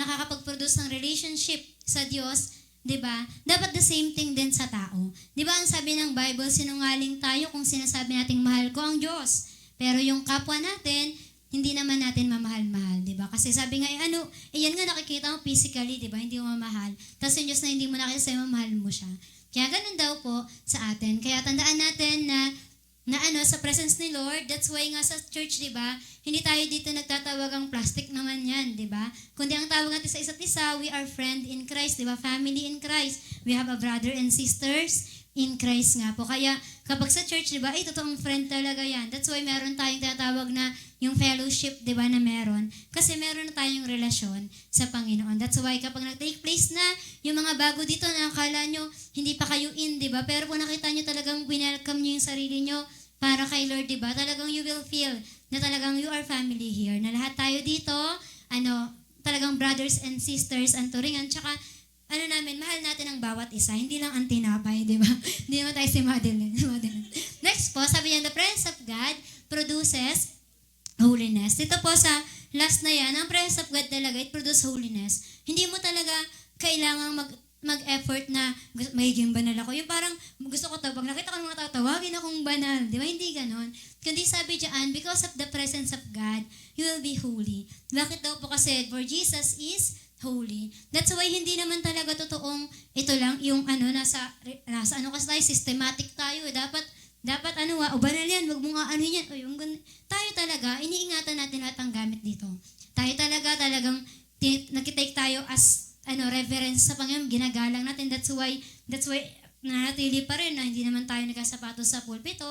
nakakapag-produce ng relationship sa Diyos, 'di ba? Dapat the same thing din sa tao. 'Di ba ang sabi ng Bible, sinungaling tayo kung sinasabi nating mahal ko ang Diyos. Pero yung kapwa natin, hindi naman natin mamahal-mahal, 'di ba? Kasi sabi nga yan nga nakikita mo physically, 'di ba? Hindi mo mamahal. Tapos yung Diyos na hindi mo nakita sa'yo, mamahal mo siya. Kaya ganun daw po sa atin. Kaya tandaan natin na sa presence ni Lord, that's why nga sa church, di ba, hindi tayo dito nagtatawag ang plastic naman yan, di ba? Kundi ang tawag natin sa isa't isa, we are friend in Christ, di ba? Family in Christ. We have a brother and sisters in Christ nga po. Kaya kapag sa church, di ba, totoong friend talaga yan. That's why meron tayong tinatawag na yung fellowship, di ba, na meron. Kasi meron na tayong relasyon sa Panginoon. That's why kapag nag-take place na yung mga bago dito na akala nyo, hindi pa kayo in, di ba? Pero kung nakita nyo talagang winelcome nyo yung sarili nyo para kay Lord, di ba? Talagang you will feel na talagang you are family here. Na lahat tayo dito, talagang brothers and sisters ang turingan. Tsaka, mahal natin ang bawat isa. Hindi lang ang tinapay, di ba? Hindi naman tayo si Madeline. Next po, sabi niya, the presence of God produces holiness. Dito po sa last na yan, ang presence of God talaga, it produces holiness. Hindi mo talaga kailangang mag-effort na magiging banal ako. Yung parang gusto ko pag nakita ko ng mga tao, tawagin akong banal. Di ba? Hindi ganon. Kundi sabi diyan, because of the presence of God, you will be holy. Bakit daw po kasi? For Jesus is holy. That's why hindi naman talaga totoong ito lang, yung nasa kasi tayo, systematic tayo. Dapat banal yan, wag mo nga yan. Tayo talaga, iniingatan natin lahat ng gamit dito. Tayo talagang nakitake tayo as reverence sa Panginoon, ginagalang natin. That's why nanatili pa rin na hindi naman tayo nagkasapatos sa pulpito,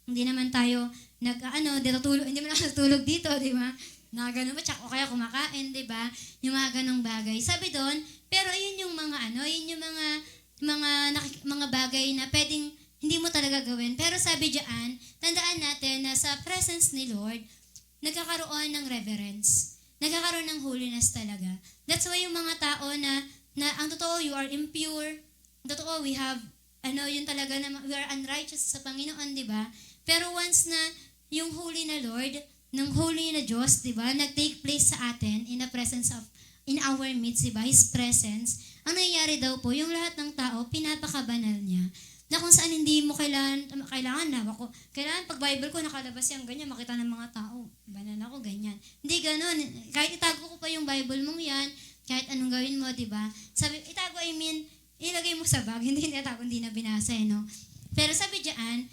hindi naman tayo hindi naman natutulog dito, di ba? Ganun ba? O kaya kumakain, di ba? Yung mga ganong bagay. Sabi doon, pero yun yung mga bagay na pwedeng hindi mo talaga gawin. Pero sabi diyan, tandaan natin na sa presence ni Lord, nagkakaroon ng reverence. Nagkakaroon ng holiness talaga. That's why yung mga tao na ang totoo, you are impure. Ang totoo, we have, yun talaga na we are unrighteous sa Panginoon, di ba? Pero once na yung holy na Lord, ng holy na Diyos, di ba, nag-take place sa atin in our midst, di ba, His presence, ang nangyayari daw po, yung lahat ng tao, pinapakabanal niya. Na kung saan hindi mo kailangan pag Bible ko nakalabas yung ganyan, makita ng mga tao, banal ako, ganyan. Hindi ganun. Kahit itago ko pa yung Bible mong yan, kahit anong gawin mo, di ba? Sabi, ilagay mo sa bag, hindi natago, hindi na binasa, no? Pero sabi diyan,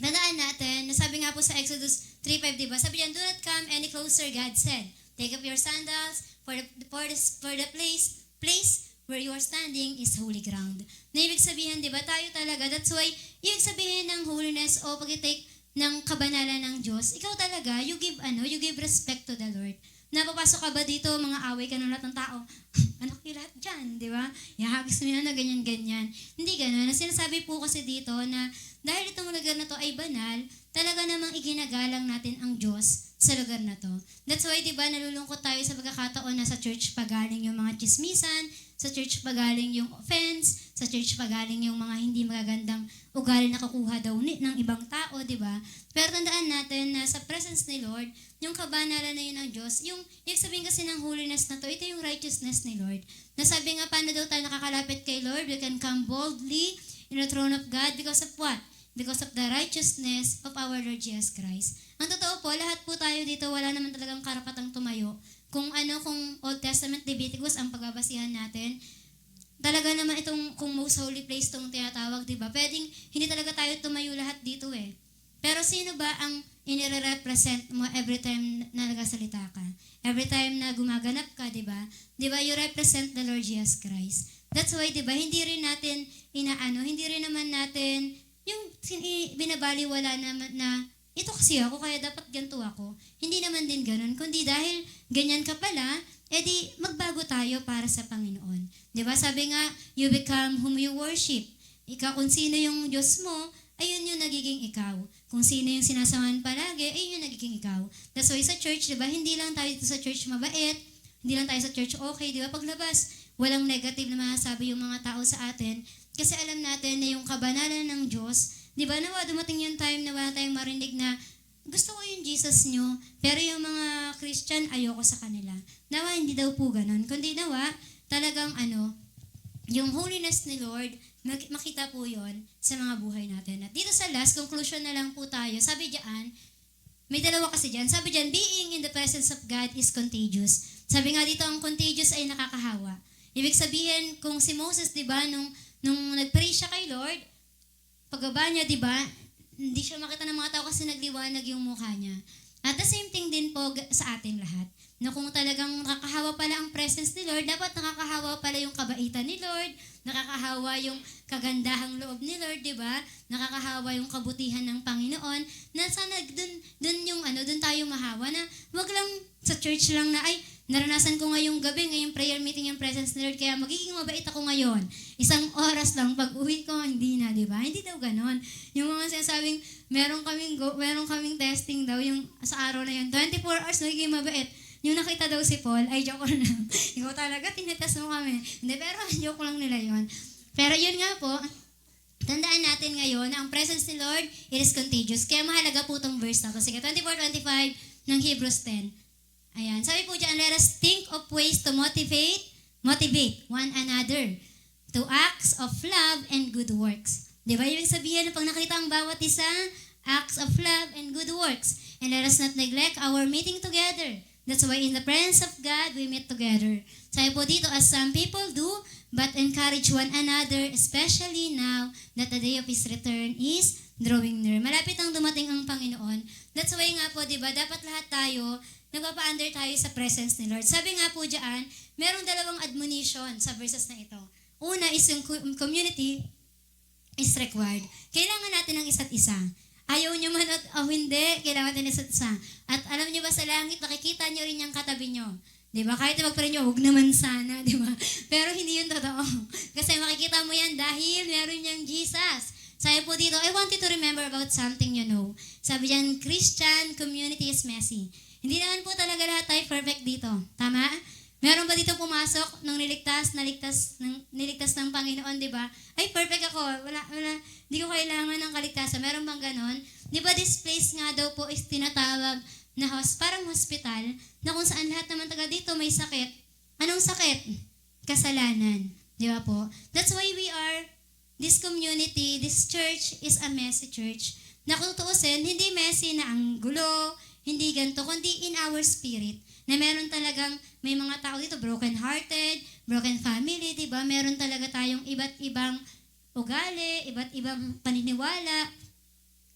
tandaan natin, sabi nga po sa Exodus 3:5, di ba? Sabi diyan, do not come any closer, God said. Take up your sandals, for the place where you are standing is holy ground. Na ibig sabihin, di ba, tayo talaga, that's why, ibig sabihin ng holiness o pag-take ng kabanalan ng Diyos, ikaw talaga, you give respect to the Lord. Napapasok ka ba dito, mga away ka ng lahat ng tao? Anak yung lahat dyan, di ba? Ihagis mo na ganyan-ganyan. Hindi ganun. Sinasabi po kasi dito na dahil itong lugar na to ay banal, talaga namang iginagalang natin ang Diyos sa lugar na to. That's why, di ba, nalulungkot tayo sa pagkakataon na sa church pagaling yung mga chismisan, sa church pagaling yung offense, sa church pagaling yung mga hindi magagandang ugali na kakuha daw ng ibang tao, di ba? Pero tandaan natin na sa presence ni Lord, yung kabanalan na yun ng Diyos, yung sabihin kasi ng holiness na to, ito yung righteousness ni Lord. Nasabi nga, paano daw tayo nakakalapit kay Lord? We can come boldly in the throne of God because of what? Because of the righteousness of our Lord Jesus Christ. Ang totoo po, lahat po tayo dito, wala naman talagang karapatang tumayo. Kung Old Testament, Leviticus, ang pagbabasihan natin, talaga naman kung most holy place itong tinatawag, di ba? Pwedeng hindi talaga tayo tumayo lahat dito eh. Pero sino ba ang inire-represent mo every time na nagasalita ka? Every time na gumaganap ka, di ba? Di ba, you represent the Lord Jesus Christ. That's why, di ba, hindi rin naman natin yung binabaliwala na ito kasi ako, kaya dapat ganito ako. Hindi naman din ganun, kundi dahil ganyan ka pala, edi magbago tayo para sa Panginoon. Di ba? Sabi nga, you become whom you worship. Ikaw, kung sino yung Diyos mo, ayun yung nagiging ikaw. Kung sino yung sinasamahan palagi, ayun yung nagiging ikaw. That's why sa church, di ba, hindi lang tayo dito sa church mabait, hindi lang tayo sa church okay, di ba? Paglabas, walang negative na masasabi yung mga tao sa atin, kasi alam natin na yung kabanalan ng Diyos, di ba, nawa dumating yung time na wala tayong marinig na gusto ko yung Jesus nyo, pero yung mga Christian, ayoko sa kanila. Nawa, hindi daw po ganun. Kundi nawa, talagang yung holiness ni Lord, makita po yon sa mga buhay natin. At dito sa last, conclusion na lang po tayo. Sabi diyan, may dalawa kasi diyan. Sabi diyan, being in the presence of God is contagious. Sabi nga dito, ang contagious ay nakakahawa. Ibig sabihin, kung si Moses, di ba, nung nag-pray siya kay Lord, pagbaba niya, di ba, hindi siya makita ng mga tao kasi nagliwanag yung mukha niya. At the same thing din po sa ating lahat. Na kung talagang nakakahawa pala ang presence ni Lord, dapat nakakahawa pala yung kabaitan ni Lord, nakakahawa yung kagandahang loob ni Lord, di ba? Nakakahawa yung kabutihan ng Panginoon. Na sana dun tayo mahawa na wag lang sa church lang na ay naranasan ko ngayong gabi, ngayong prayer meeting yung presence ni Lord, kaya magiging mabait ako ngayon. Isang oras lang, pag uwi ko, hindi na, di ba? Hindi daw ganon. Yung mga sinasabing, meron kaming testing daw, yung sa araw na yun, 24 hours, magiging mabait. Yung nakita daw si Paul, ay joke lang. Ikaw talaga, tinetest mo kami. Hindi, pero joke lang nila yon. Pero yun nga po, tandaan natin ngayon na ang presence ni Lord, it is contagious. Kaya mahalaga po itong verse na to. Sige, 24-25 ng Hebrews 10. Ayan. Sabi po dyan, let us think of ways to motivate one another to acts of love and good works. Di ba? Ibig sabihin na pag nakita ang bawat isa, acts of love and good works. And let us not neglect our meeting together. That's why in the presence of God, we meet together. Sabi po dito, as some people do, but encourage one another, especially now that the day of His return is drawing near. Malapit ang dumating ang Panginoon. That's why nga po, di ba, dapat lahat tayo, nagpapa-under tayo sa presence ni Lord. Sabi nga po diyan, merong dalawang admonition sa verses na ito. Una is yung community is required. Kailangan natin ng isa't isa. Ayaw nyo man at hindi, kailangan natin isa't isa. At alam nyo ba sa langit, nakikita nyo rin yung katabi nyo. Diba? Kahit magpare nyo, huwag naman sana, diba? Pero hindi yun totoo. Kasi makikita mo yan dahil meron niyang Jesus. Sabi po dito, I want you to remember about something you know. Sabi dyan, Christian community is messy. Hindi naman po talaga lahat tayo perfect dito. Tama? Meron ba dito pumasok nung niligtas ng Panginoon, di ba? Ay, perfect ako. Wala, di ko kailangan ng kaligtasan. Meron bang ganon? Di ba this place nga daw po is tinatawag na parang hospital, na kung saan lahat naman taga dito may sakit. Anong sakit? Kasalanan. Di ba po? That's why this community, this church is a messy church. Na kung tutuusin, hindi messy na ang gulo, hindi ganito, kundi in our spirit, na meron talagang, may mga tao dito, broken-hearted, broken family, di ba? Meron talaga tayong iba't ibang ugali, iba't ibang paniniwala.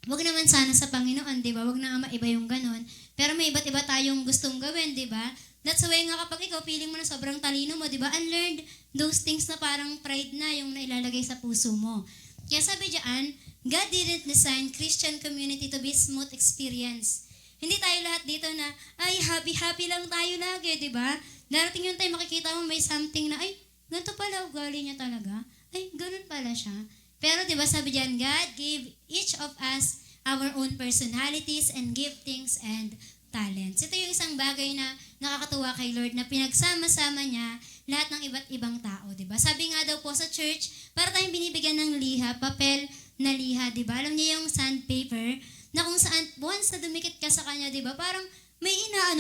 Huwag naman sana sa Panginoon, di ba? Huwag na maiba yung ganon. Pero may iba't iba tayong gustong gawin, di ba? That's why nga kapag ikaw, feeling mo na sobrang talino mo, di ba? Unlearned those things na parang pride na yung nailalagay sa puso mo. Kaya sabi diyan, God didn't design Christian community to be smooth experience. Hindi tayo lahat dito na, ay, happy lang tayo lagi, di ba? Darating yung time, makikita mo may something na, ay, ganito pala ugali niya talaga. Ay, ganun pala siya. Pero di ba sabi diyan, God gave each of us our own personalities and giftings and talents. Ito yung isang bagay na nakakatuwa kay Lord na pinagsama-sama niya lahat ng iba't ibang tao, di ba? Sabi nga daw po sa church, para tayong binibigyan ng liha, papel na liha, di ba? Alam niyo yung sandpaper, na kung saan, once na dumikit ka sa kanya, di ba? Parang may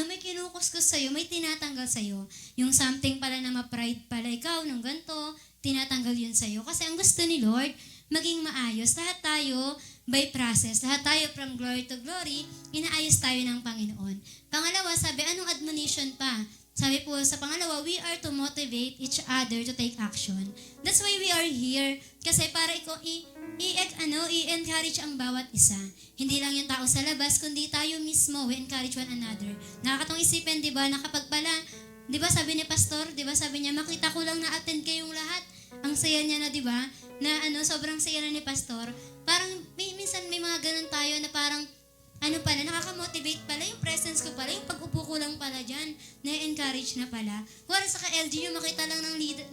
may kinukuskus sa'yo, may tinatanggal sa'yo. Yung something pala na ma-pride pala ikaw, nung ganito, tinatanggal yun sa'yo. Kasi ang gusto ni Lord, maging maayos. Lahat tayo, by process, lahat tayo from glory to glory, inaayos tayo ng Panginoon. Pangalawa, sabi, anong admonition pa? Sabi po sa pangalawa, we are to motivate each other to take action. That's why we are here. Kasi para i-encourage ang bawat isa. Hindi lang yung tao sa labas, kundi tayo mismo, we encourage one another. Nakakatong isipin, di ba, na kapag pala, di ba sabi ni Pastor, di ba sabi niya, makita ko lang na-attend kayong lahat. Ang saya niya na, di ba? na sobrang saya na ni Pastor. Parang minsan may mga ganun tayo na parang pala, nakaka-motivate pala yung presence ko pala, yung pag-upo ko lang pala dyan, na-encourage na pala. Wala sa ka-LGU, makita lang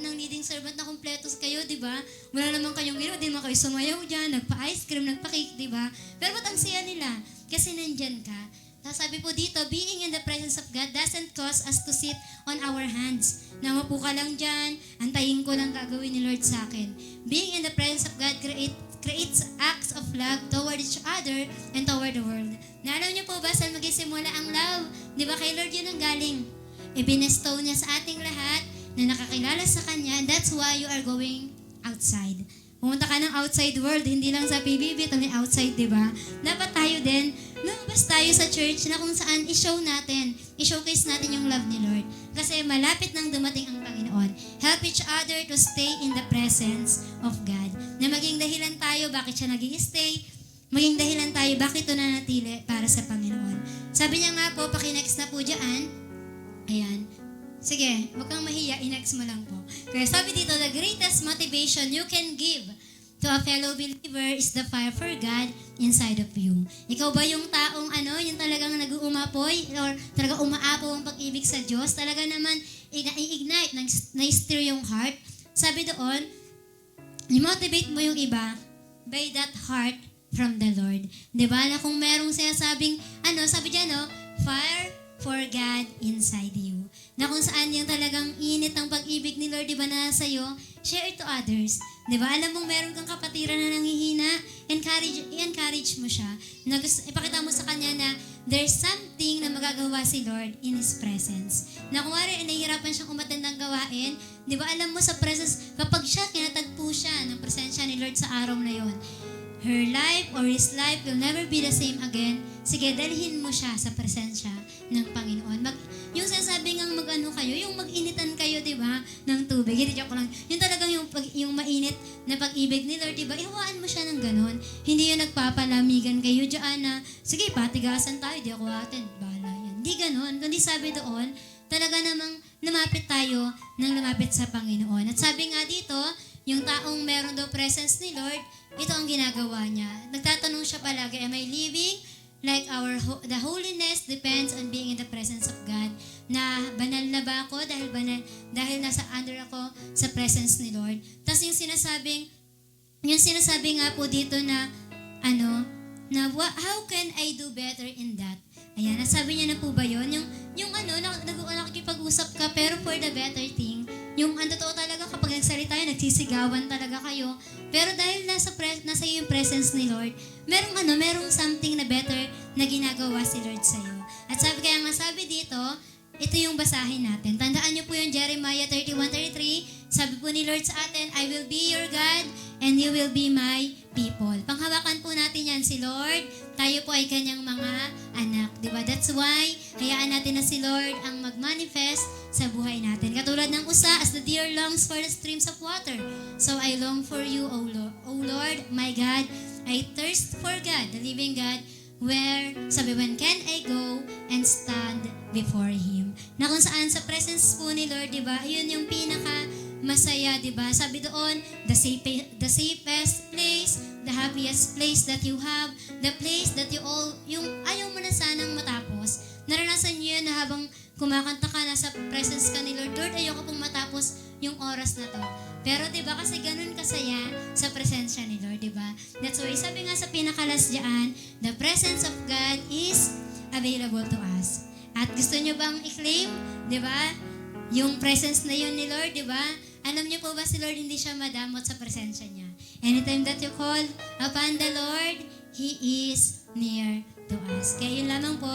ng leading servant na kumpletos kayo, di ba? Wala naman kayong ginawa, di naman kayo sumayaw dyan, nagpa-ice cream, nagpa-cake, di ba? Pero ba't ang saya nila? Kasi nandyan ka. Tapos sabi po dito, being in the presence of God doesn't cause us to sit on our hands. Namapo ka lang dyan, antayin ko lang gagawin ni Lord sa akin. Being in the presence of God creates acts of love toward each other and toward the world. Naalala niyo po ba saan magsisimula ang love? Di ba kay Lord yun ang galing? Ibinestow niya sa ating lahat na nakakilala sa Kanya. That's why you are going outside. Pumunta ka ng outside world, hindi lang sa PBB, ito may outside, di ba? Dapat tayo din, lumabas tayo sa church na kung saan i-showcase natin yung love ni Lord. Kasi malapit nang dumating ang Panginoon. Help each other to stay in the presence of God. Na maging dahilan tayo, bakit siya nag-i-stay? Maging dahilan tayo, bakit ito nanatili para sa Panginoon? Sabi niya nga po, pakinext na po dyan. Ayan. Sige, huwag kang mahiya, i-next mo lang po. Kaya sabi dito, the greatest motivation you can give to a fellow believer is the fire for God inside of you. Ikaw ba yung taong yung talagang nag-uumapoy or talaga umaapaw ang pag-ibig sa Diyos? Talaga naman, i-ignite, na-stir yung heart. Sabi doon, i-motivate mo yung iba by that heart from the Lord. Diba? Na kung merong sinasabing, sabi dyan, fire for God inside you. Na kung saan yung talagang init ang pag-ibig ni Lord, di ba, na sa'yo, share it to others. Di ba? Alam mong meron kang kapatiran na nanghihina, i-encourage mo siya. Ipakita mo sa kanya na there's something na magagawa si Lord in His presence. Na kung wari, nahihirapan siyang umattend ng gawain, di ba, alam mo sa presence, kapag siya, kinatagpo siya ng presensya ni Lord sa araw na yon, her life or his life will never be the same again. Sige, dalhin mo siya sa presensya ng Panginoon. Yung sinasabi ngang kayo, yung mag-initan kayo, di ba, ng tubig. Hindi, joke lang. Yung talagang yung mainit na pag-ibig ni Lord, di ba, ihawaan mo siya ng ganon. Hindi yung nagpapalamigan kayo dyan na, sige, patigasan tayo, di ako atin, bahala yan. Hindi ganon. Kundi sabi doon, talaga namang lumapit tayo ng lumapit sa Panginoon. At sabi nga dito, yung taong meron daw presence ni Lord, ito ang ginagawa niya. Nagtatanong siya palagi, am I living like the holiness depends on being in the presence of God? Na banal na ba ako dahil nasa under ako sa presence ni Lord? Tapos yung sinasabi nga po dito na how can I do better in that? Ayan, nasabi niya na po ba yun? Yung nakikipag-usap ka pero for the better thing. Yung totoo talaga kapag nagsalita tayo, nagsisigawan talaga kayo. Pero dahil nasa iyo yung presence ni Lord, merong something na better na ginagawa si Lord sa iyo. At sabi dito, ito yung basahin natin. Tandaan niyo po yung Jeremiah 31:33. Sabi po ni Lord sa atin, I will be your God and you will be my people. Panghawakan po natin yan si Lord. Tayo po ay kanyang mga anak. Diba? That's why, hayaan natin na si Lord ang mag-manifest sa buhay natin. Katulad ng usa, as the deer longs for the streams of water, so I long for you, O Lord, my God. I thirst for God, the living God, when can I go and stand before Him? Na kung saan sa presence po ni Lord, diba, yun yung pinaka masaya, diba? Sabi doon, the safest place, the happiest place that you have, the place that yung ayaw mo na sanang matapos. Naranasan niyo yan na habang kumakanta ka, nasa presence ka ni Lord, Lord, ayoko pong matapos yung oras na to. Pero diba, kasi ganun kasaya sa presensya ni Lord, diba? That's why, sabi nga sa pinakalas dyan, the presence of God is available to us. At gusto nyo bang i-claim, diba? Yung presence na yun ni Lord, diba? Alam niyo po ba si Lord hindi siya madamot sa presensya niya? Anytime that you call upon the Lord, He is near to us. Kaya yun lamang po,